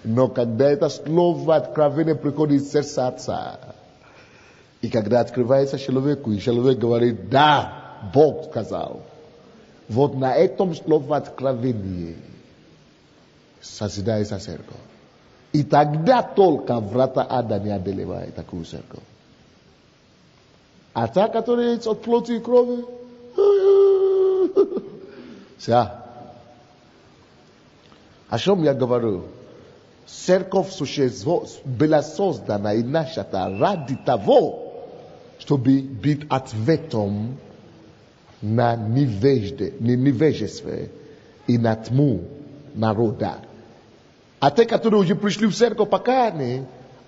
Но когда это слово откровения приходит из сердца Отца, и когда открывается человеку, и человек говорит, да, Бог сказал, вот на этом слове откровения созидается церковь. И тогда только врата ада не одолевают такую церковь. А та, которая от плоти и крови, все. О чем я говорю? Церковь была создана и начата ради того, чтобы быть ответом на невежество и на тьму народа. А те, которые уже пришли в церковь пока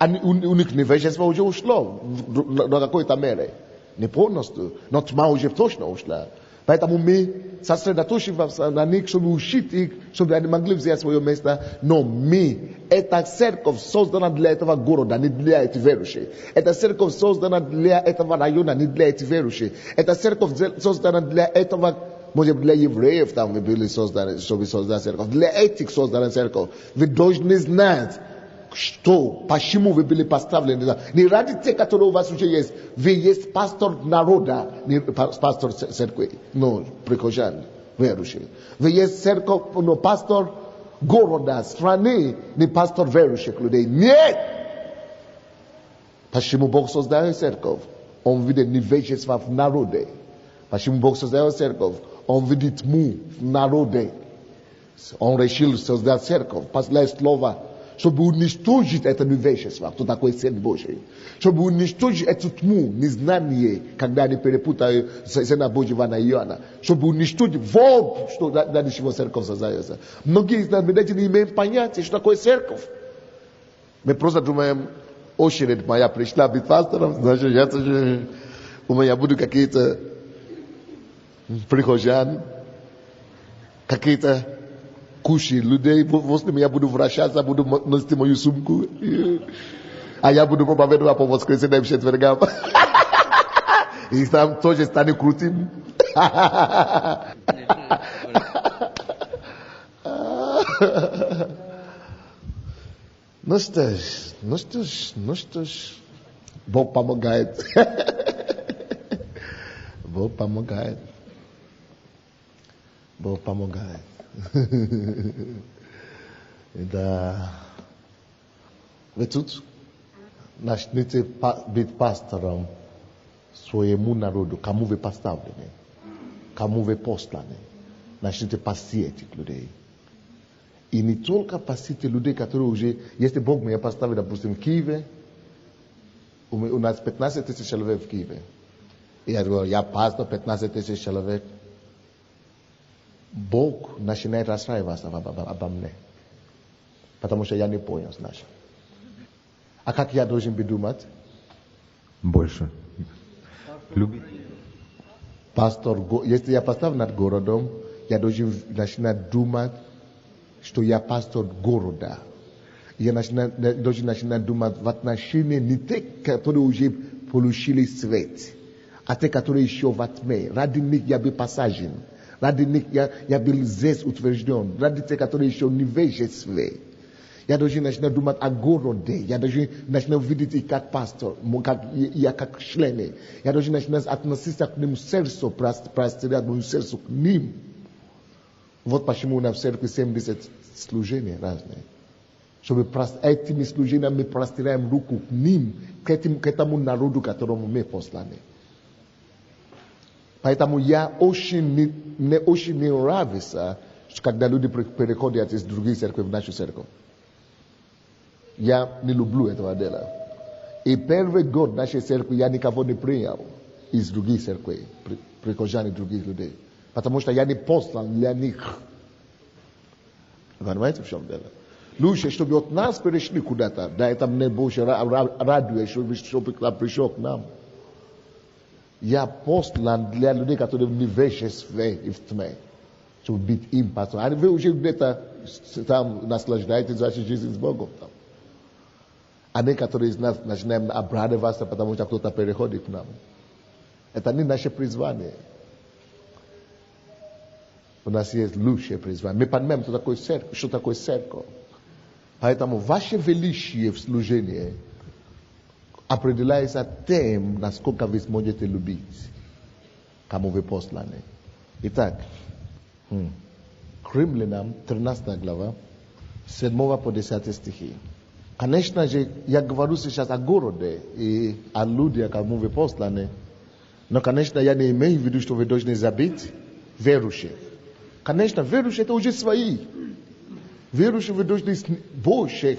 у них невежество уже ушло до какой-то меры. Не полностью, но тьма уже точно ушла. Поэтому мы сосредоточимся на них, чтобы учить их, чтобы они могли взять свое место. Но эта церковь создана для этого города, не для этих верующих. Эта церковь создана для этого района, не для этих верующих. Эта церковь создана для этого, может быть, для евреев там вы были созданы, чтобы создать церковь. Для этих создана церковь. Вы должны знать, что, почему вы были поставлены. Не ради тех, которые у вас уже есть. Вы есть пастор народа, не пастор церкви. Но, прихожан, верующий. Вы есть церковь, но пастор города, страны, не пастор верующих людей. Нет! Почему Бог создал церковь? Он видит невежество в народе. Почему Бог создал церковь? Он видит тьму в народе. Он решил создать церковь. После слова, чтобы уничтожить это невежество, кто такой Сын Божий. Чтобы уничтожить эту тьму, незнание, когда они перепутают Сына Божьего на Иоанна. Чтобы уничтожить вот, что для чего церковь создается. Многие из нас, мы даже не имеем понятия, что такое церковь. Мы просто думаем, очередь моя пришла быть пастором, значит, я тоже, у меня будут какие-то прихожан, какие-то кучи людей, возле меня буду вращаться, буду носить мою сумку, а я буду проповедовать по воскресеньям, четвергам. И там тоже станет крутым. Ну что ж, Бог помогает. Бог помогает. Бог помогает. Да. Вы тут начните быть пастором своему народу, кому вы поставлены, кому вы посланы. Начните пасти этих людей. И не только пасите людей, которые уже, если Бог меня поставит, допустим, в Киеве, у нас 15 тысяч человек в Киеве. И я говорю, я пастор 15 тысяч человек. Бог начинает расстраиваться обо мне. Потому что я не понял, значит. А как я должен думать? Больше. Любить. Пастор, если я пастор над городом, я должен начинать думать, что я пастор города. Я должен начинать думать в отношении не тех, которые уже получили свет, а те, которые еще во тьме. Ради них я был посажен. Ради них я был здесь утвержден. Ради тех, которые еще не невежественны. Я должен начинать думать о городе. Я должен начинать видеть их как пастор, как члены. Я должен начинать относиться к ним сердцу, простирать мое сердце к ним. Вот почему у нас в церкви 70 служений разные. Чтобы этими служениями мы простираем руку к ним, к этому народу, которому мы посланы. Поэтому мне очень не нравится, когда люди переходят из других церквей в нашу церковь. Я не люблю этого дела. И первый год нашей церкви я никого не принял из других церквей, прихожан других людей. Потому что я не послан для них. Понимаете, в чем дело? Лучше, чтобы от нас перешли куда-то. Да, это мне больше радует, чтобы пришел к нам. Я послан для людей, которые в невежестве и в тьме. Чтобы быть им пастором. А вы уже где-то там наслаждаетесь вашей жизнью с Богом. Там. А некоторые из нас начинаем обрадоваться, потому что кто-то переходит к нам. Это не наше призвание. У нас есть лучшее призвание. Мы понимаем, что такое церковь. Поэтому ваше величие в служении определяется тем, насколько вы сможете любить, кому вы посланы. Итак, к Римлянам, 13 глава, 7 по 10 стихи. Конечно же, я говорю сейчас о городе и о людях, о новой послане. Но, конечно, я не имею в виду, что вы должны забыть верующих. Конечно, верующие это уже свои. Верующие вы должны больше.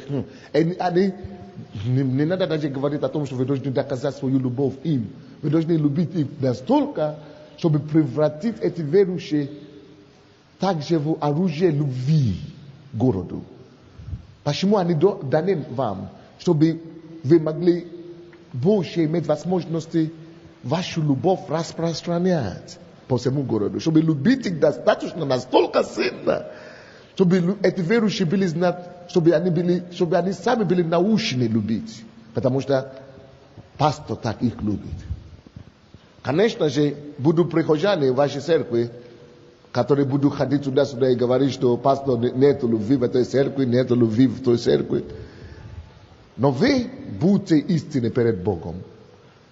Не надо даже говорить о том, что вы должны доказать свою любовь им. Вы должны любить их настолько, чтобы превратить эти верующие также в оружие любви городу. Почему они даны вам? Чтобы вы могли больше иметь возможности вашу любовь распространять по всему городу. Чтобы любить их достаточно, настолько сильно, чтобы эти верующие были знать, чтобы они сами были научены любить. Потому что пастор так их любит. Конечно же, будут прихожане в вашей церкви, которые будут ходить туда-сюда и говорить, что пастор нет любви в этой церкви, нет любви в той церкви. Но вы будьте истинны перед Богом.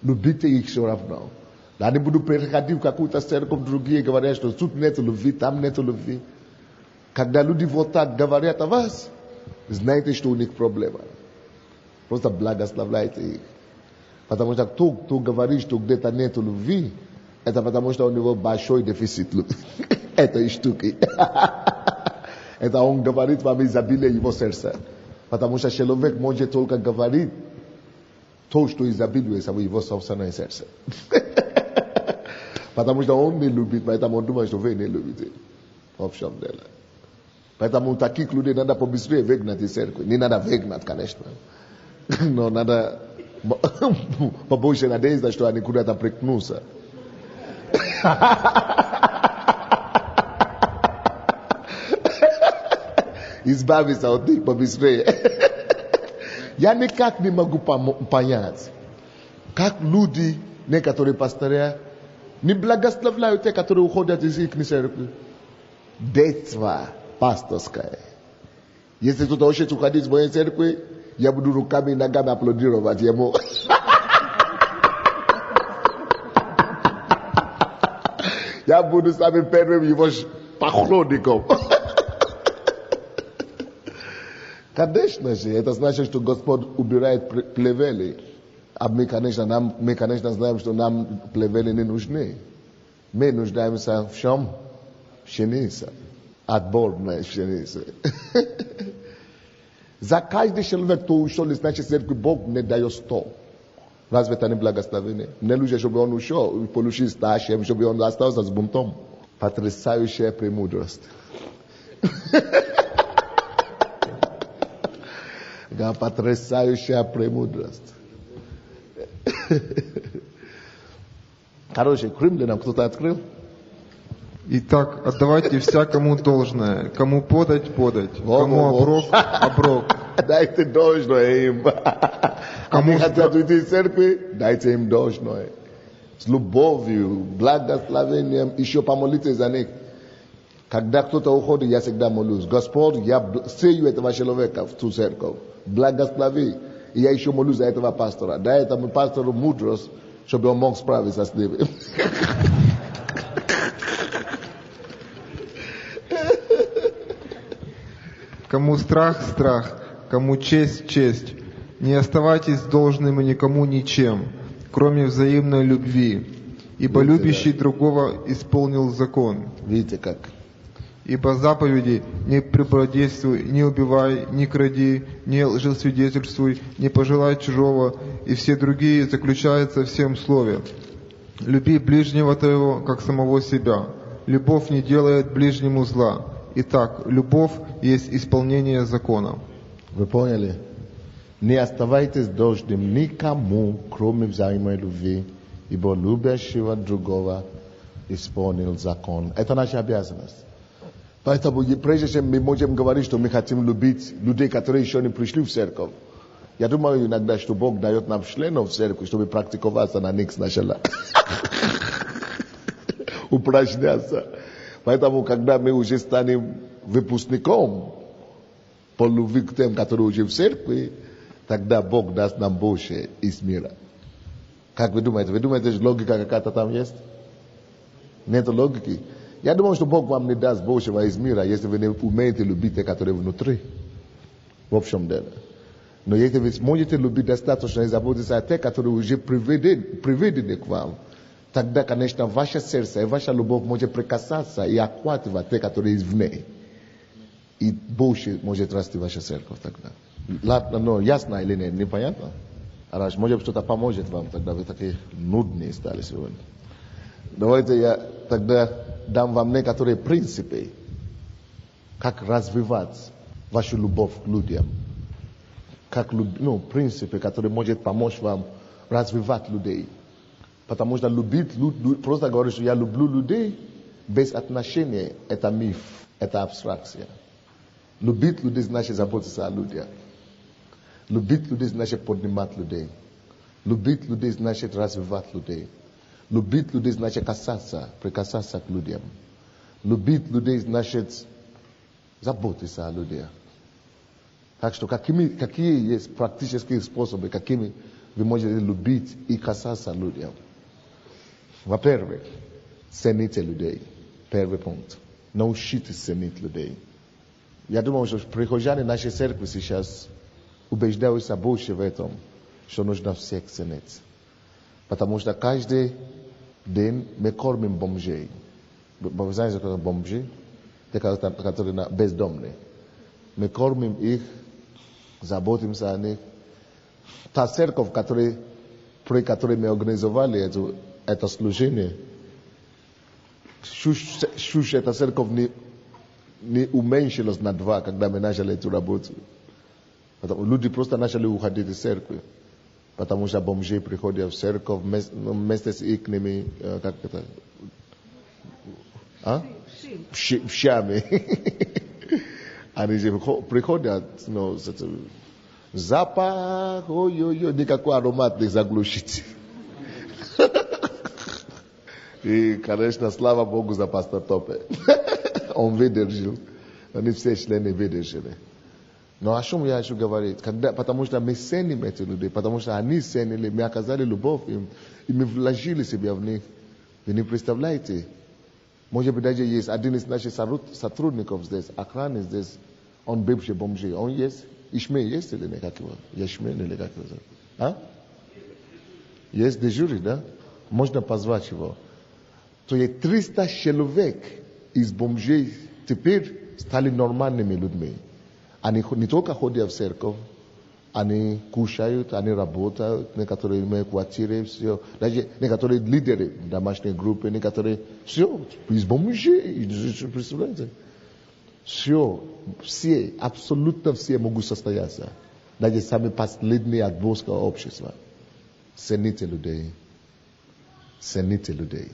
Любите их все равно. Они будут приходить в какую-то церковь, другие говорят, что тут нет любви, там нет любви. Когда люди вот так говорят о вас, знаете, что у них проблема. Просто благословляйте их. Потому что кто говорит, что где-то нет любви, это потому что у него большой дефицит этой штуки. Это он говорит вам изобилие его сердца. Потому что человек может только говорить то, что изобилуется в его собственное сердце. Потому что он не любит, поэтому он думает, что вы не любите. В общем деле. Поэтому таких людей надо побыстрее выгнать из церкви. Не надо выгнать, конечно. Но надо побольше надежда, что они куда-то прикнутся. Избавиться от них побыстрее. Я никак не могу понять, как люди, некоторые пастыря, не благословляют те, которые уходят из их церкви. Детство пасторское. Если кто-то хочет уходить из моей церкви, я буду руками и ногами аплодировать ему. Я буду самым первым его поклонником. Конечно же, это значит, что Господь убирает плевели. А мы, конечно, знаем, что нам плевели не нужны. Мы нуждаемся в чем? В пшенице. Отборной пшенице. За каждый человек, кто ушел из нашей церкви, Бог не дает 100. Разве это не благословение? Не нужно, чтобы он ушел, получил стажем, чтобы он остался с бунтом. Потрясающая премудрость. Потрясающая премудрость. Короче, к римлянам кто-то открыл? Итак, отдавайте всякому должное. Кому подать, кому оброк. Дайте должное им. Они хотят уйти из церкви, дайте им должное. С любовью, благословением, еще помолитесь за них. Когда кто-то уходит, я всегда молюсь. Господь, я сею этого человека в ту церковь. Благослови. И я еще молюсь за этого пастора. Дай этому пастору мудрость, чтобы он мог справиться с ними. Кому страх, кому честь. Не оставайтесь должными никому ничем, кроме взаимной любви. Ибо любящий другого исполнил закон. Видите как? Ибо заповеди: не прелюбодействуй, не убивай, не кради, не лжесвидетельствуй, не пожелай чужого, и все другие заключаются в всем слове. Люби ближнего твоего, как самого себя. Любовь не делает ближнему зла. Итак, любовь есть исполнение закона. Вы поняли? Не оставайтесь должным никому, кроме взаимной любви, ибо любящего другого исполнил закон. Это наша обязанность. Поэтому, прежде чем мы можем говорить, что мы хотим любить людей, которые еще не пришли в церковь, я думаю иногда, что Бог дает нам членов в церкви, чтобы практиковаться на них сначала. Упражняться. Поэтому, когда мы уже станем выпускником по любви к тем, которые уже в церкви, тогда Бог даст нам больше из мира. Как вы думаете? Вы думаете, что логика какая-то там есть? Нет логики. Я думаю, что Бог вам не даст большего из мира, если вы не умеете любить те, которые внутри. В общем деле. Но если вы сможете любить достаточно и заботиться о тех, которые уже приведены к вам, тогда, конечно, ваше сердце и ваша любовь может прикасаться и охватывать те, которые извне. И больше может расти ваша церковь тогда. Ладно, но ясно или нет, непонятно? Раз, может что-то поможет вам, тогда вы такие нудные стали сегодня. Давайте я тогда дам вам некоторые принципы, как развивать вашу любовь к людям. Как, принципы, которые могут помочь вам развивать людей. Потому что любить, просто говорить, что я люблю людей, без отношения, это миф, это абстракция. Любить людей значит заботиться о людях. Любить людей значит поднимать людей. Любить людей значит развивать людей. Любить людей значит прикасаться к людям. Любить людей значит заботиться о людях. Так что какие есть практические способы, какими вы можете любить и касаться людям? Во-первых, цените людей. Первый пункт. Научитесь ценить людей. Я думаю, что прихожане нашей церкви сейчас убеждаются больше в этом, что нужно всех ценить. Потому что каждый день мы кормим бомжей. Вы знаете, что это бомжи? Те, которые бездомные. Мы кормим их, заботимся о них. Та церковь, при которой мы организовали это служение, чушь эта церковь не уменьшилась на 2, когда мы начали эту работу. Люди просто начали уходить из церкви. Потому что бомжи приходят в церковь вместе с их, как это? Пшами. Они же приходят, запах, ой-ой-ой, никакой аромат не заглушить. И, конечно, слава Богу за пастор Топе. Он выдержал. Они все члены выдержали. Но о чем я хочу говорить? Потому что мы ценим эти людей, потому что они ценили, мы оказали любовь им, и мы вложили себя в них. Вы не представляете? Может быть, даже есть один из наших сотрудников здесь, охраны здесь, он бывший бомжи. Он есть? Ишмей есть или нет? Как его? Яшмей или как его? А? Есть дежурит, да? Можно позвать его. То есть 300 человек из бомжей теперь стали нормальными людьми. Они не только ходят в церковь, они кушают, они работают, некоторые имеют квартиры, все. Даже некоторые лидеры домашней группы, некоторые, все, из бомжей, представляете? Все, абсолютно все могут состояться. Даже сами последние отбросы общества. Цените людей. Цените людей.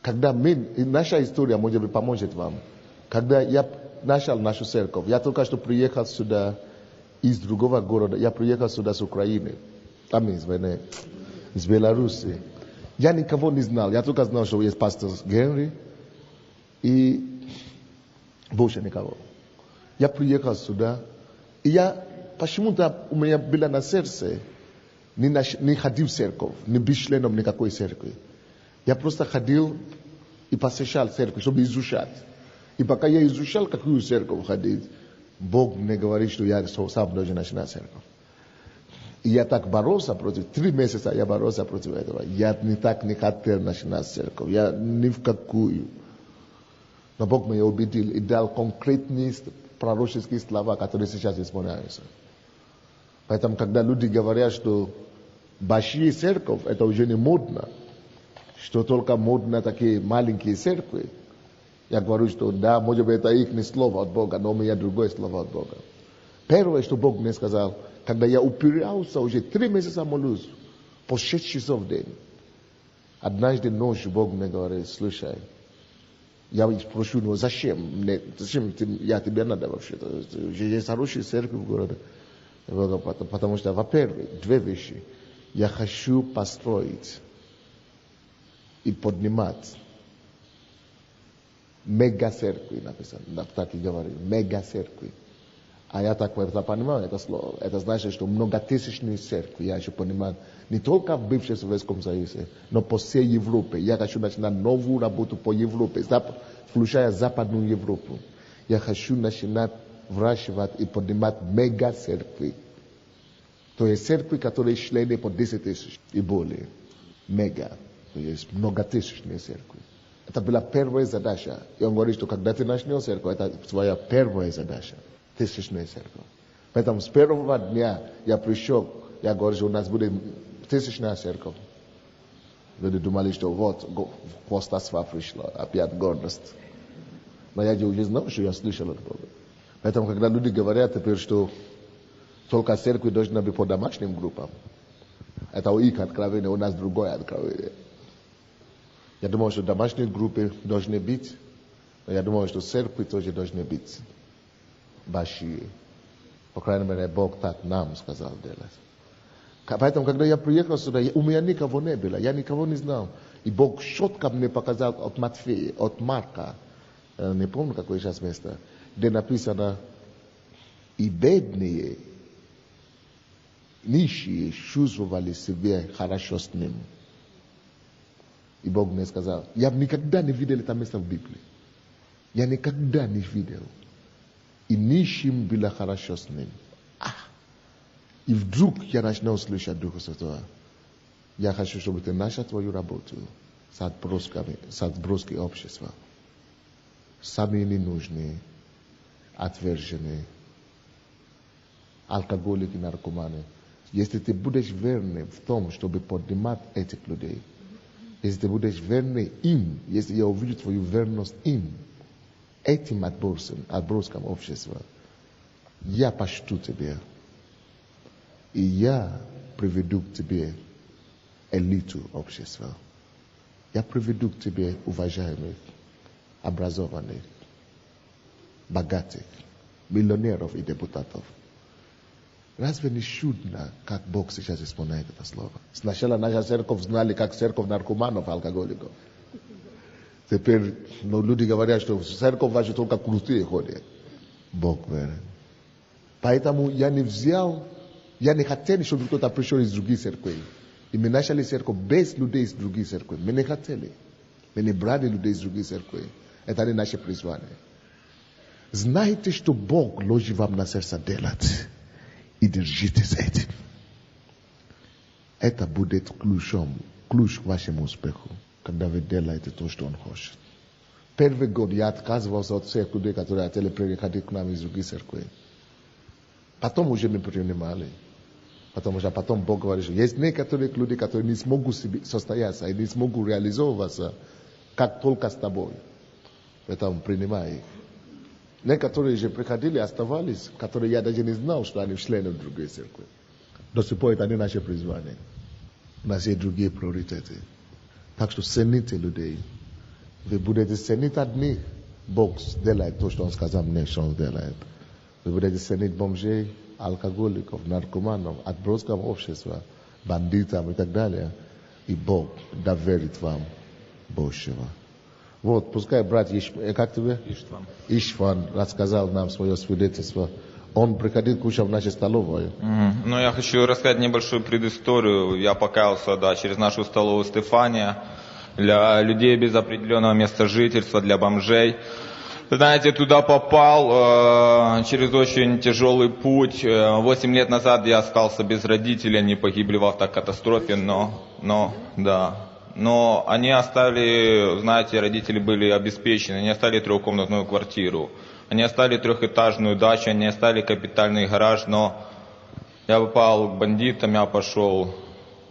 Когда наша история, может быть, поможет вам. Когда я начал нашу церковь, я только что приехал сюда из другого города. Я приехал сюда с Украины. Из Беларуси. Я никого не знал. Я только знал, что есть пастор Генри. И больше никого. Я приехал сюда. И почему-то у меня было на сердце не ходил в церковь, не быть членом никакой церкви. Я просто ходил и посещал церковь, чтобы изучать. И пока я изучал, какую церковь ходить, Бог мне говорит, что я сам должен начинать церковь. И я так боролся против, 3 месяца я боролся против этого. Я не хотел начинать церковь. Я ни в какую. Но Бог меня убедил и дал конкретные пророческие слова, которые сейчас исполняются. Поэтому, когда люди говорят, что большие церковь, это уже не модно, что только модно такие маленькие церкви, я говорю, что да, может быть, это их не слово от Бога, но у меня другое слово от Бога. Первое, что Бог мне сказал, когда я упирался, уже 3 месяца молюсь, по 6 часов в день. Однажды ночью Бог мне говорит, слушай, я спрошу его, зачем я тебе надо вообще-то? Есть хорошие церкви в городе. Потому что, во-первых, 2 вещи. Я хочу построить и поднимать мега-церкви, написано, так и говорит, мега-церкви. А я так понимаю это слово. Это значит, что многотысячные церкви, я еще понимаю, не только в бывшем Советском Союзе, но по всей Европе. Я хочу начинать новую работу по Европе, включая Западную Европу. Я хочу начинать выращивать и поднимать мега-церкви. То есть церкви, которые члены по 10 тысяч и более. Мега. То есть многотысячные церкви. Это была первая задача. И он говорит, что когда ты начнешь церковь, это твоя первая задача. Тысячная церковь. Поэтому с первого дня я пришел, я говорю, что у нас будет тысячная церковь. Люди думали, что вот, хвостовство пришло, опять гордость. Но я уже знал, что я слышал от Бога. Поэтому, когда люди говорят теперь, что только церковь должна быть по домашним группам, это у их откровение, у нас другое откровение. Я думаю, что домашние группы должны быть, но я думаю, что церкви тоже должны быть большие. По крайней мере, Бог так нам сказал делать. Поэтому, когда я приехал сюда, у меня никого не было, я никого не знал. И Бог четко мне показал от Матфея, от Марка, не помню, какое сейчас место, где написано, и бедные, нищие чувствовали себя хорошо с ним. И Бог мне сказал, я никогда не видел это место в Библии. Я никогда не видел. И нищим было хорошо с ним. И вдруг я начну слышать Духа Святого. Я хочу, чтобы ты начал твою работу с отбросками общества. Самые ненужные, отверженные, алкоголики, наркоманы. Если ты будешь верный в том, чтобы поднимать этих людей, если ты будешь верный им, если я увижу твою верность им, этим отброскам общества, я пошлю тебе. И я приведу к тебе элиту общества. Я приведу к тебе уважаемых, образованных, богатых, миллионеров и депутатов. Разве не чудно, как Бог сейчас исполняет это слово? Сначала наша церковь знали, как церковь наркоманов, алкоголиков. Теперь люди говорят, что в церковь ваши только крутые ходят. Бог верен. Поэтому я не хотел, чтобы кто-то пришел из других церквей. И мы начали церковь без людей из других церквей. Мы не хотели. Мы не брали людей из других церквей. Это не наше призвание. Знаете, что Бог ложит вам на сердце делать. И держитесь этим. Это будет ключ к вашему успеху, когда вы делаете то, что Он хочет. Первый год я отказывался от всех людей, которые хотели приходить к нам из других церквей. Потом уже мы принимали. Потому что потом Бог говорит, что есть некоторые люди, которые не смогут состояться и не смогут реализовываться, как только с тобой. Поэтому принимай их. Некоторые же приходили, оставались, которые я даже не знал, что они члены другой церкви. До сих пор это не наше призвание. У нас есть другие приоритеты. Так что цените людей. Вы будете ценить одних. Бог делает то, что Он сказал мне, что Он делает. Вы будете ценить бомжей, алкоголиков, наркоманов, отбросков общества, бандитам и так далее. И Бог доверит вам большего. Вот, пускай брат как тебе? Ишван рассказал нам свое свидетельство. Он приходил кушать в нашей столовой. Ну, я хочу рассказать небольшую предысторию. Я покаялся, через нашу столовую Стефания, для людей без определенного места жительства, для бомжей. Знаете, туда попал через очень тяжелый путь. 8 лет назад я остался без родителей, они погибли в автокатастрофе, но они оставили, знаете, родители были обеспечены, они оставили 3-комнатную квартиру, они оставили 3-этажную дачу, они оставили капитальный гараж, но я попал к бандитам, я пошел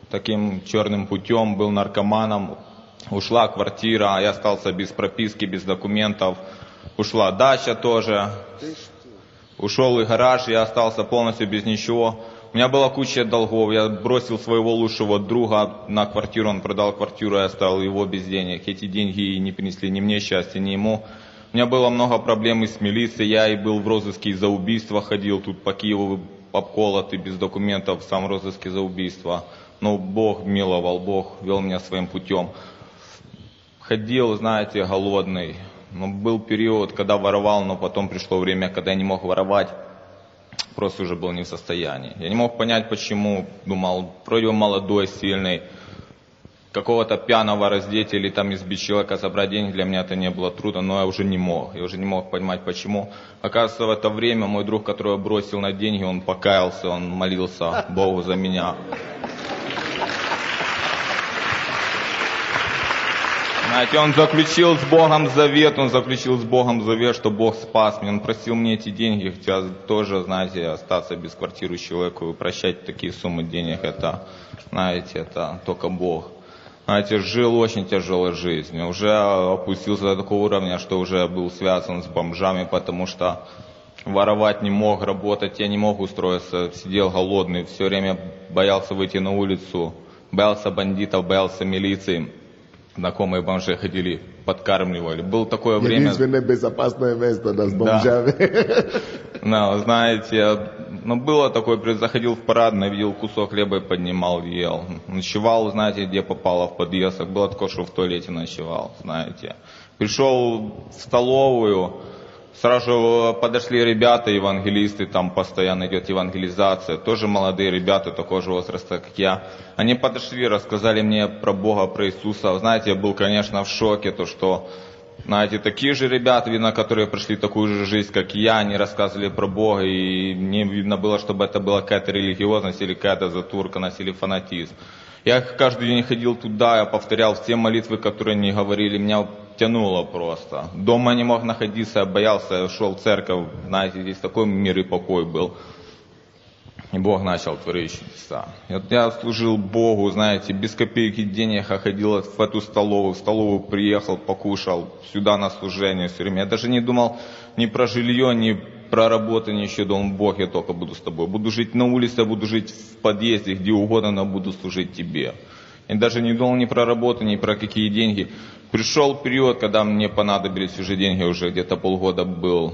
таким черным путем, был наркоманом, ушла квартира, я остался без прописки, без документов, ушла дача тоже, ушел и гараж, я остался полностью без ничего. У меня была куча долгов, я бросил своего лучшего друга на квартиру, он продал квартиру, я оставил его без денег. Эти деньги не принесли ни мне счастья, ни ему. У меня было много проблем и с милицией, я и был в розыске за убийство, ходил тут по Киеву обколотый, без документов, сам в розыске за убийство. Но Бог миловал, Бог вел меня своим путем. Ходил, знаете, голодный. Но был период, когда воровал, но потом пришло время, когда я не мог воровать. Просто уже был не в состоянии. Я не мог понять, почему. Думал, вроде он молодой, сильный. какого-то пьяного раздеть или там избить человека, забрать деньги, для меня это не было трудно, но я уже не мог. Я уже не мог понимать, почему. Оказывается, в это время мой друг, которого бросил на деньги, он покаялся, он молился Богу за меня. Знаете, он заключил с Богом завет, что Бог спас меня. Он просил мне эти деньги, хотя тоже, знаете, остаться без квартиры человеку, прощать такие суммы денег, это, знаете, это только Бог. Знаете, жил очень тяжелой жизнью, уже опустился до такого уровня, что уже был связан с бомжами, потому что воровать не мог, работать я не мог устроиться, сидел голодный, все время боялся выйти на улицу, боялся бандитов, боялся милиции. Знакомые бомжи ходили, подкармливали. Было такое время... Единственное безопасное место, да, с бомжами. Да, знаете, было такое, заходил в парадное, видел кусок хлеба и поднимал, ел. Ночевал, знаете, где попало в подъезд. Было такое, что в туалете ночевал, знаете. Пришел в столовую, сразу же подошли ребята, евангелисты, там постоянно идет евангелизация, тоже молодые ребята такого же возраста, как я. Они подошли, рассказали мне про Бога, про Иисуса. Знаете, я был, конечно, в шоке, то что, знаете, такие же ребята, видно, которые прошли такую же жизнь, как и я, они рассказывали про Бога, и мне видно было, чтобы это была какая-то религиозность, или какая-то затурканность, или фанатизм. Я каждый день ходил туда, я повторял все молитвы, которые они говорили, меня тянуло просто. Дома не мог находиться, я боялся, я шел в церковь, знаете, здесь такой мир и покой был. И Бог начал творить чудеса. И вот я служил Богу, знаете, без копейки денег, я ходил в эту столовую, приехал, покушал, сюда на служение все время. Я даже не думал ни про жилье, ни про работу, ни еще думал, Бог, я только буду с тобой. Буду жить на улице, буду жить в подъезде, где угодно, но буду служить тебе. И даже не думал ни про работу, ни про какие деньги. Пришел период, когда мне понадобились уже деньги, уже где-то полгода был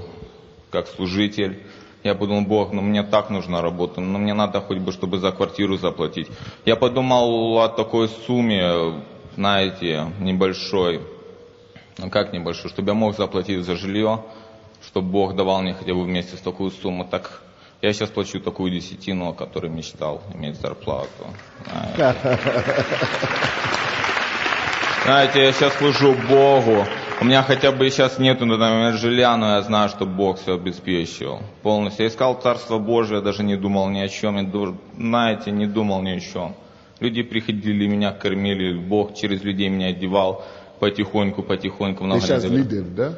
как служитель. Я подумал, Бог, мне так нужна работа, мне надо хоть бы, чтобы за квартиру заплатить. Я подумал о такой сумме, знаете, небольшой, как небольшой, чтобы я мог заплатить за жилье, чтобы Бог давал мне хотя бы вместе с такую сумму. Так я сейчас плачу такую десятину, о которой мечтал иметь зарплату. Знаете, я сейчас служу Богу. У меня хотя бы сейчас нету на данный момент жилья, но я знаю, что Бог все обеспечил полностью. Я искал Царство Божие, даже не думал ни о чем. Знаете, не думал ни о чем. Люди приходили, меня кормили, Бог через людей меня одевал потихоньку. Ты сейчас лидер, да?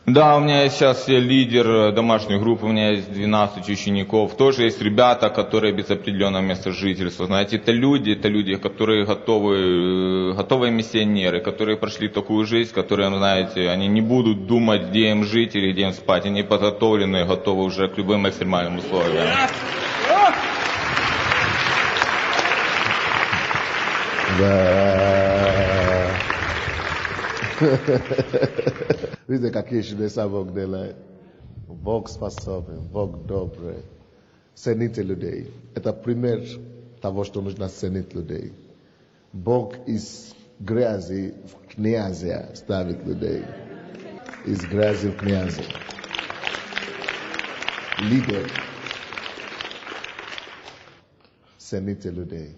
Да, у меня сейчас лидер домашней группы, у меня есть 12 учеников. Тоже есть ребята, которые без определенного места жительства. Знаете, это люди, которые готовые миссионеры, которые прошли такую жизнь, которые, знаете, они не будут думать, где им жить или где им спать. Они подготовлены, готовы уже к любым экстремальным условиям. Да. Видите, какие чудеса Бог делает. Бог способен, Бог добрый. Цените людей. Это пример того, что нужно ценить людей. Бог из грязи в князя ставит людей. Из грязи в князя. Лидер. Цените людей.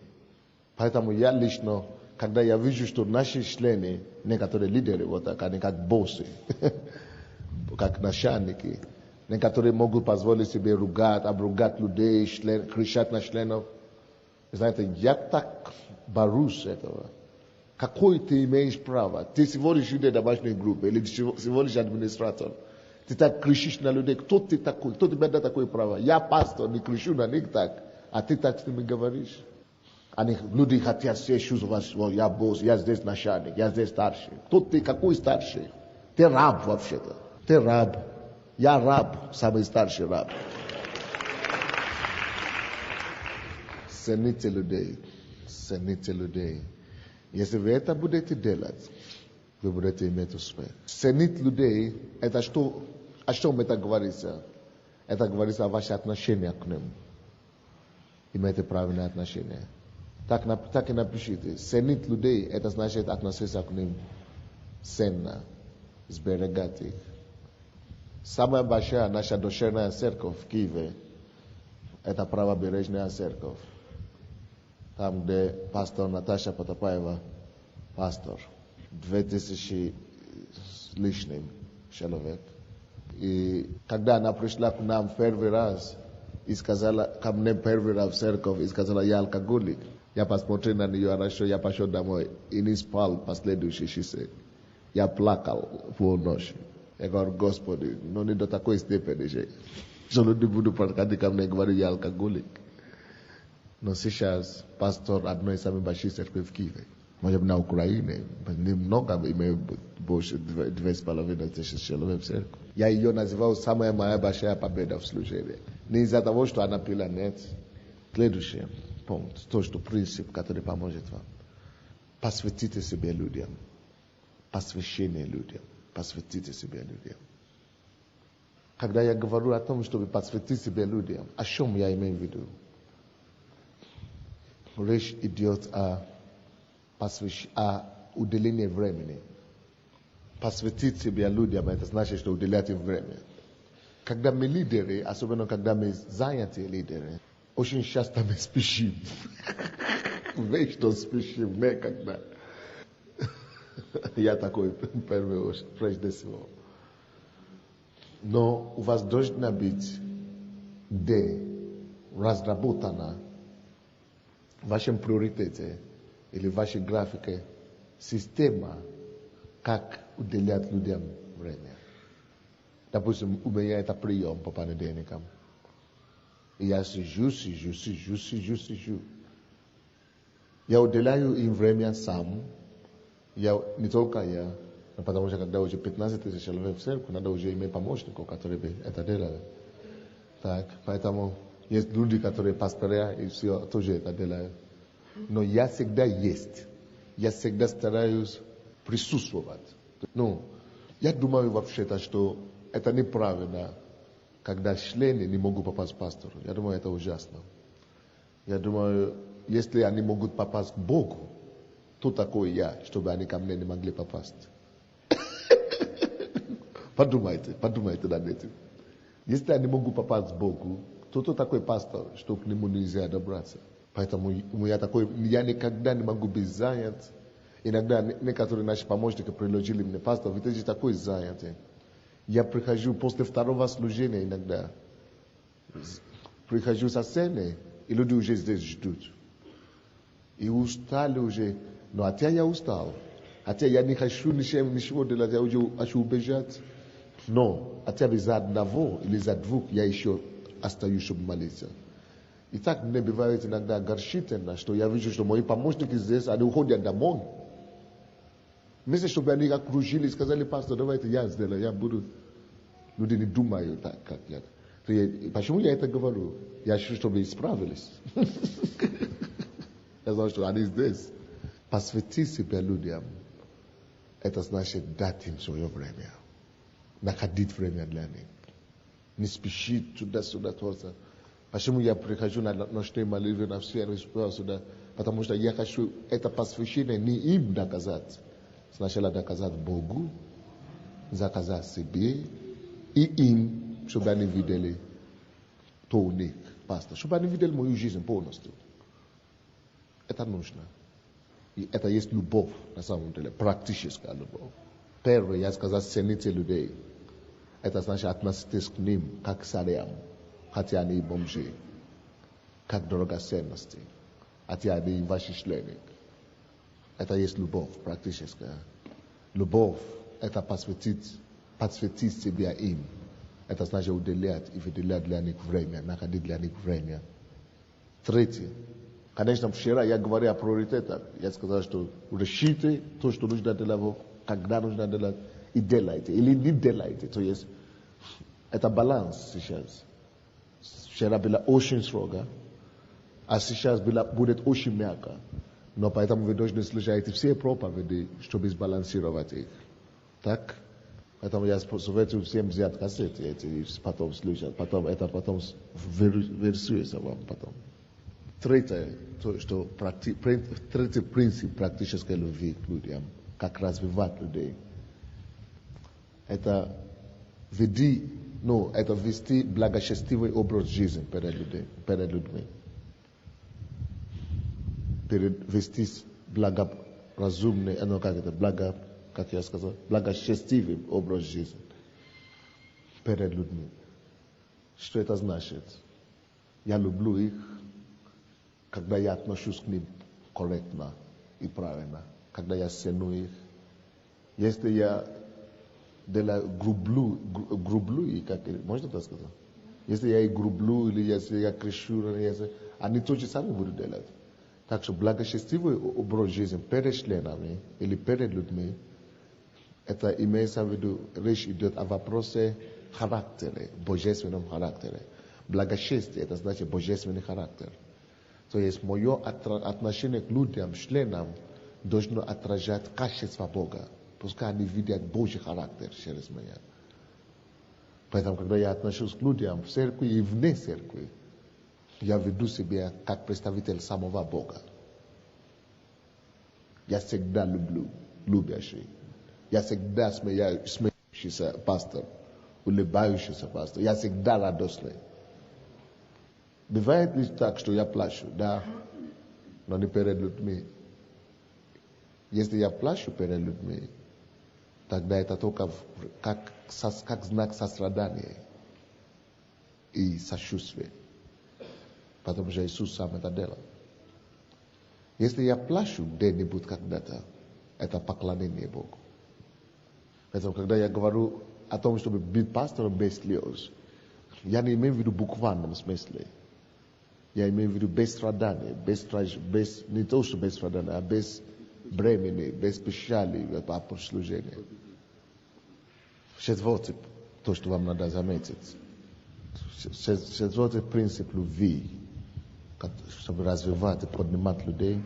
Поэтому я лично, когда я вижу, что наши члены, некоторые лидеры, вот так, они как боссы, как начальники, некоторые могут позволить себе обругать людей, кричать на членов. Знаете, я так боюсь этого. Какое ты имеешь право? Ты всего лишь лидер домашней группы, или всего лишь администратор. Ты так кричишь на людей. Кто ты такой? Кто тебе дает такое право? Я пастор, не кричу на них так, а ты так с ними говоришь. Люди хотят все чувствовать, что я босс, я здесь начальник, я здесь старший. Кто ты, какой старший? Ты раб вообще-то. Ты раб. Я раб, самый старший раб. Цените людей. Цените людей. Если вы это будете делать, вы будете иметь успех. Ценить людей, это что, о чем это говорится? Это говорится о ваших отношениях к ним. Имейте правильные отношения. Так и напишите. Ценить людей, это значит относиться к ним ценно, сберегать их. Самая большая наша душевная церковь в Киеве, это правобережная церковь. Там, где пастор Наташа Потапаева пастор, 2000 с лишним человек. И когда она пришла к нам первый раз, и сказала, ко мне первый раз в церковь, и сказала, я алкоголик. Я посмотрел на нее, хорошо, я пошел домой и не спал последующие часы. Я плакал полночь. Я говорю, Господи, но не до такой степени же. Что люди будут подходить ко мне и говорить, я алкоголик. Но сейчас пастор одной из самых больших церквей в Киеве. Может быть, на Украине. Немного имею больше 2,5 тысячи человек в церкви. Я ее называл самая моя большая победа в служении. Не из-за того, что она пила, нет. Следующий пункт, то, что принцип, который поможет вам. Посвятите себе людям. Посвящение людям. Посвятите себе людям. Когда я говорю о том, чтобы посвятить себе людям, о чем я имею в виду? Речь идет о уделении времени. Посвятить себя людям, это значит, что уделять им время. Когда мы лидеры, особенно когда мы заняты лидеры, очень часто мы спешим. Вечно спешим, некогда. Я такой, прежде всего. Но у вас должна быть разработана в вашем приоритете или в вашей графике система, как уделять людям время. Допустим, у меня это прием по понедельникам. И я сижу. Я уделяю им время сам. Не только я, но потому что когда уже 15 тысяч человек в церкви, надо уже иметь помощников, которые бы это делали. Так, поэтому есть люди, которые пастыря, и все тоже это делают. Но я всегда есть. Я всегда стараюсь присутствовать. Ну, я думаю вообще-то, что это неправильно, когда члены не могут попасть к пастору. Я думаю, это ужасно. Я думаю, если они могут попасть к Богу, кто такой я, чтобы они ко мне не могли попасть? Подумайте над этим. Если они могут попасть к Богу, кто такой пастор, что к нему нельзя добраться? Поэтому я никогда не могу быть занят. Иногда некоторые наши помощники предложили мне, пастор, вы тоже такой занятый. Я прихожу после второго служения иногда. Прихожу со сцены, и люди уже здесь ждут. И устали уже. Но хотя я устал, хотя я не хочу ничего делать, я уже хочу убежать. Но хотя бы за одного или за двух я еще остаюсь, чтобы молиться. И так мне бывает иногда горчительно, что я вижу, что мои помощники здесь, они уходят домой. Вместо чтобы они окружили и сказали, пастор, давайте я сделаю, я буду. Люди не думают так, как я. Почему я это говорю? Я хочу, чтобы исправились. Я знаю, что они здесь. Посвятить себя людям, это значит дать им свое время. Находить время для них. Не спешить туда-сюда. Почему я прихожу на ночные молитвы, на все сюда? Потому что я хочу это посвящение не им доказать. Сначала доказать Богу, заказать себе и им, чтобы они видели то у них, пастор. Чтобы они видели мою жизнь полностью. Это нужно. И это есть любовь, на самом деле, практическая любовь. Первое, я сказал, цените людей. Это значит относитесь к ним, как к царям, хотя они бомжи, как драгоценности, хотя они ваши члены. Это есть любовь практическая. Любовь – это посвятить себя им. Это значит уделять и выделять для них время, находить для них время. Третье. Конечно, вчера я говорил о приоритетах. Я сказал, что решите то, что нужно делать, когда нужно делать, и делайте. Или не делайте. То есть, это баланс сейчас. Вчера было очень строго, а сейчас будет очень мягко. Но поэтому вы должны слушать все проповеди, чтобы сбалансировать их. Так? Поэтому я советую всем взять кассеты эти и потом слушать. Потом версуется вам потом. Третий принцип практической любви к людям, как развивать людей, это вести благочестивый образ жизни перед людьми. Вести разумный, ну как это, как я сказал, благочестивый образ жизни перед людьми. Что это значит? Я люблю их, когда я отношусь к ним корректно и правильно, когда я ценю их. Если я грублю и как, можно так сказать? Если я их грублю, или если я кричу, они то же самое будут делать. Так что благочестивый образ жизни перед членами или перед людьми, это имеется в виду, речь идет о вопросе характера, божественном характере. Благочестие, это значит божественный характер. То есть мое отношение к людям, членам, должно отражать качество Бога. Пускай они видят Божий характер через меня. Поэтому, когда я отношусь к людям в церкви и вне церкви, я веду себя как представитель самого Бога. Я всегда любящий. Я всегда смеющийся пастор, улыбающийся пастор. Я всегда радостный. Бывает ли так, что я плачу? Да, но не перед людьми. Если я плачу перед людьми, тогда это только как знак сострадания и сочувствия. Потому что Иисус сам это делал. Если я плачу где-нибудь когда-то, это поклонение Богу. Поэтому, когда я говорю о том, чтобы быть пастором без слез, я не имею в виду в буквальном смысле. Я имею в виду без страдания, не то, что без страдания, а без бремени, без печали по служению. Четвертый, то, что вам надо заметить. Четвертый принцип любви, чтобы развивать и поднимать людей,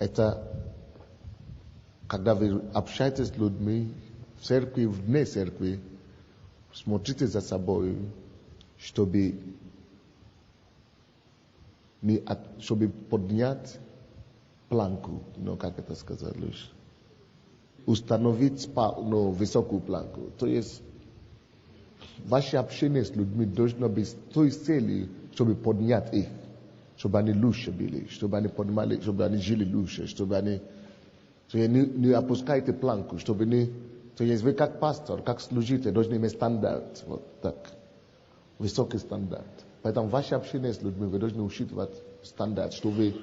это когда вы общаетесь с людьми в церкви, вне церкви, смотрите за собой, чтобы поднять планку, как это сказать лучше, установить высокую планку. То есть ваше общение с людьми должно быть с той целью, чтобы поднять их, чтобы они лучше были, чтобы они понимали, чтобы они жили лучше, чтобы они не опускайте планку, чтобы не... То есть вы как пастор, как служитель должны иметь стандарт, вот так, высокий стандарт. Поэтому ваше общение с людьми вы должны учитывать стандарт, что вы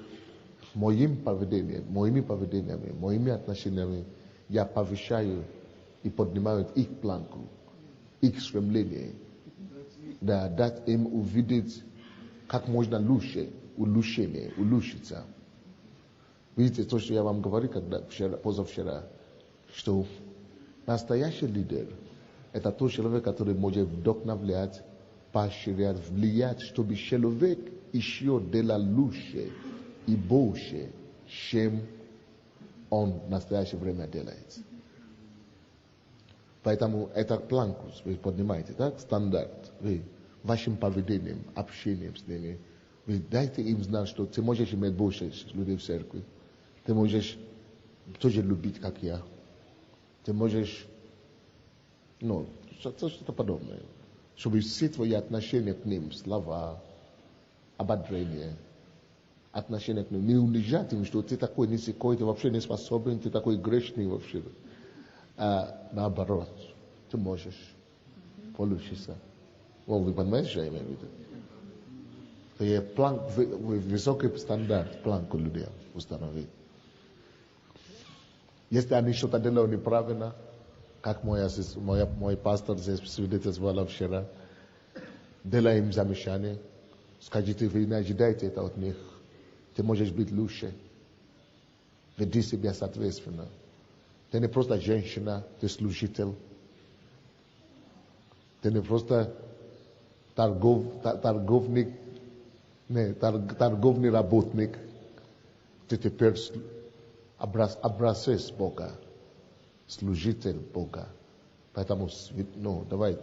моими поведениями, моими отношениями я повышаю и поднимаю их планку, их стремление. Да, дать им увидеть, как можно лучше, улучшиться. Видите, то, что я вам говорил позавчера, что настоящий лидер – это тот человек, который может вдохновлять, поощрять, влиять, чтобы человек еще делал лучше и больше, чем он в настоящее время делает. Поэтому это планку вы поднимаете, так? Стандарт. Вы вашим поведением, общением с ними, вы дайте им знать, что ты можешь иметь больше людей в церкви. Ты можешь тоже любить, как я. Ты можешь, что-то подобное. Чтобы все твои отношения к ним, слова, ободрение, отношения к ним, не унижать им, что ты такой нисекой, ты вообще не способен, ты такой грешный вообще. А наоборот, ты можешь получиться. Вы понимаете, что я имею в виду? То есть высокий стандарт, планку людей установить. Если они что-то делают неправильно, как мой пастор здесь свидетельствовал вчера, делай им замечание, скажите, вы не ожидаете это от них, ты можешь быть лучше, веди себя соответственно. Ты не просто женщина, ты служитель, ты не просто торговный работник, ты теперь образец Бога, служитель Бога. Поэтому, давай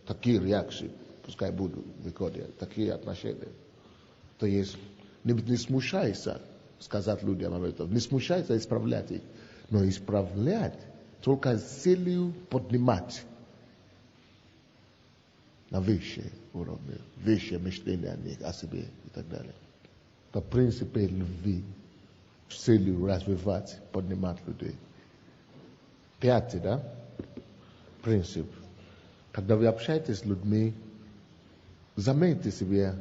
такие реакции, пускай будут выходить, такие отношения. То есть, не смущайся сказать людям об этом, не смущайся исправлять их, но исправлять только с целью поднимать на высшие уровни, высшее мышление о них, о себе и так далее. Это принципы любви. с целью развивать, поднимать людей. Пятый, да? Принцип. Когда вы общаетесь с людьми, заметьте себе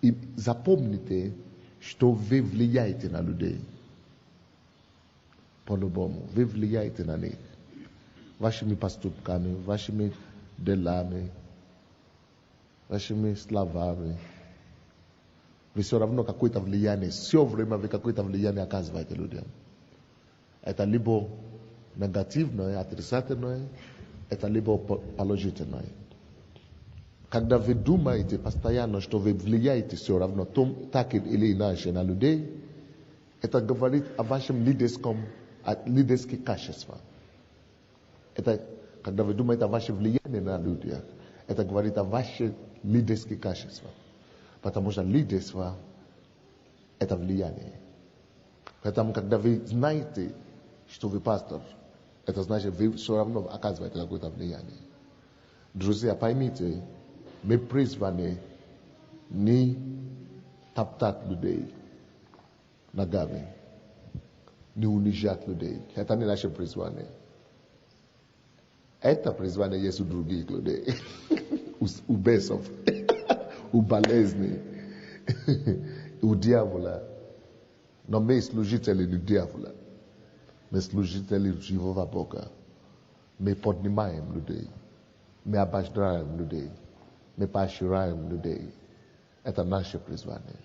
и запомните, что вы влияете на людей. По-любому. Вы влияете на них. Вашими поступками, вашими делами, вашими словами. Вы все равно какое-то влияние, все время вы какое-то влияние оказываете людям. Это либо негативное, отрицательное, это либо положительное. Когда вы думаете постоянно, что вы влияете все равно, так или иначе на людей, это говорит о вашем лидерских качествах. Это, когда вы думаете о вашем влиянии на людей, это говорит о ваших лидерских качествах. Потому что лидерство – это влияние. Поэтому, когда вы знаете, что вы пастор, это значит, вы все равно оказываете какое-то влияние. Друзья, поймите, мы призваны не топтать людей ногами, не унижать людей. Это не наше призвание. Это призвание есть у других людей. У бесов, у болезней, у дьявола. Но мы служители дьявола. Мы служители живого Бога. Мы поднимаем людей. Мы обождаем людей. Мы поощряем людей. Это наше призвание.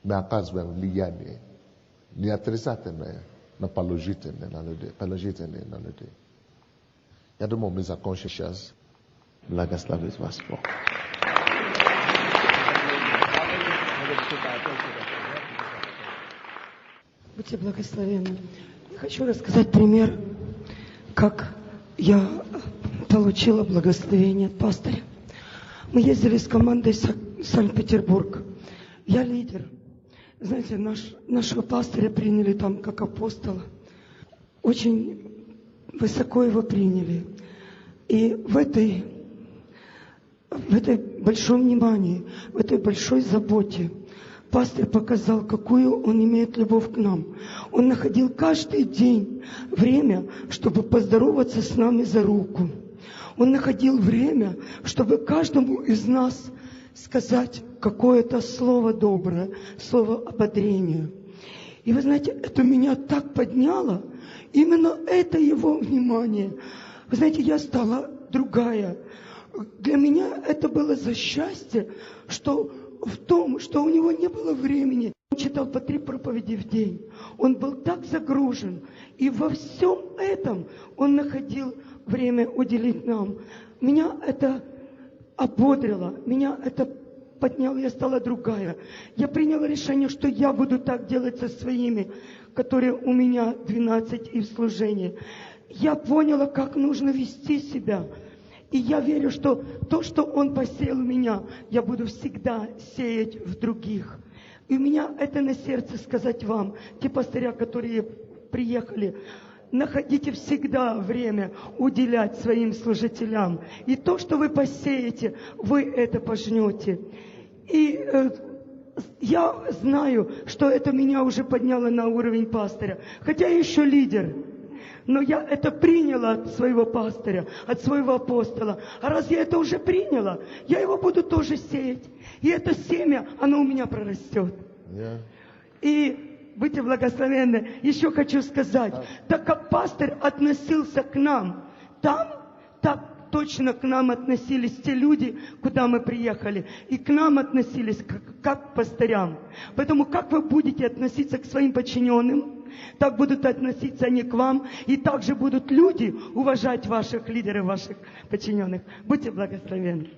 Мы оказываем влияние. Не отрицательное, но положительное на людей. Я думаю, мы закончим сейчас. Благословить вас Бог. Будьте благословенны. Я хочу рассказать пример, как я получила благословение от пастыря. Мы ездили с командой в Санкт-Петербург. Я лидер. Знаете, нашего пастыря приняли там как апостола. Очень высоко его приняли. И в этой большом внимании, в этой большой заботе пастырь показал, какую он имеет любовь к нам. Он находил каждый день время, чтобы поздороваться с нами за руку. Он находил время, чтобы каждому из нас сказать какое-то слово доброе, слово ободрения. И вы знаете, это меня так подняло, именно это его внимание. Вы знаете, я стала другая. Для меня это было за счастье, что в том, что у него не было времени. Он читал по 3 проповеди в день. Он был так загружен. И во всем этом он находил время уделить нам. Меня это ободрило, меня это подняло, я стала другая. Я приняла решение, что я буду так делать со своими, которые у меня 12 и в служении. Я поняла, как нужно вести себя. И я верю, что то, что Он посеял в меня, я буду всегда сеять в других. И у меня это на сердце сказать вам, те пастыря, которые приехали, находите всегда время уделять своим служителям. И то, что вы посеете, вы это пожнете. И я знаю, что это меня уже подняло на уровень пастыря. Хотя я еще лидер. Но я это приняла от своего пастыря, от своего апостола. А раз я это уже приняла, я его буду тоже сеять. И это семя, оно у меня прорастет. Yeah. И будьте благословенны. Еще хочу сказать, так как пастырь относился к нам, там так точно к нам относились те люди, куда мы приехали. И к нам относились как к пастырям. Поэтому как вы будете относиться к своим подчиненным, так будут относиться они к вам. И также будут люди уважать ваших лидеров, ваших подчиненных. Будьте благословенны.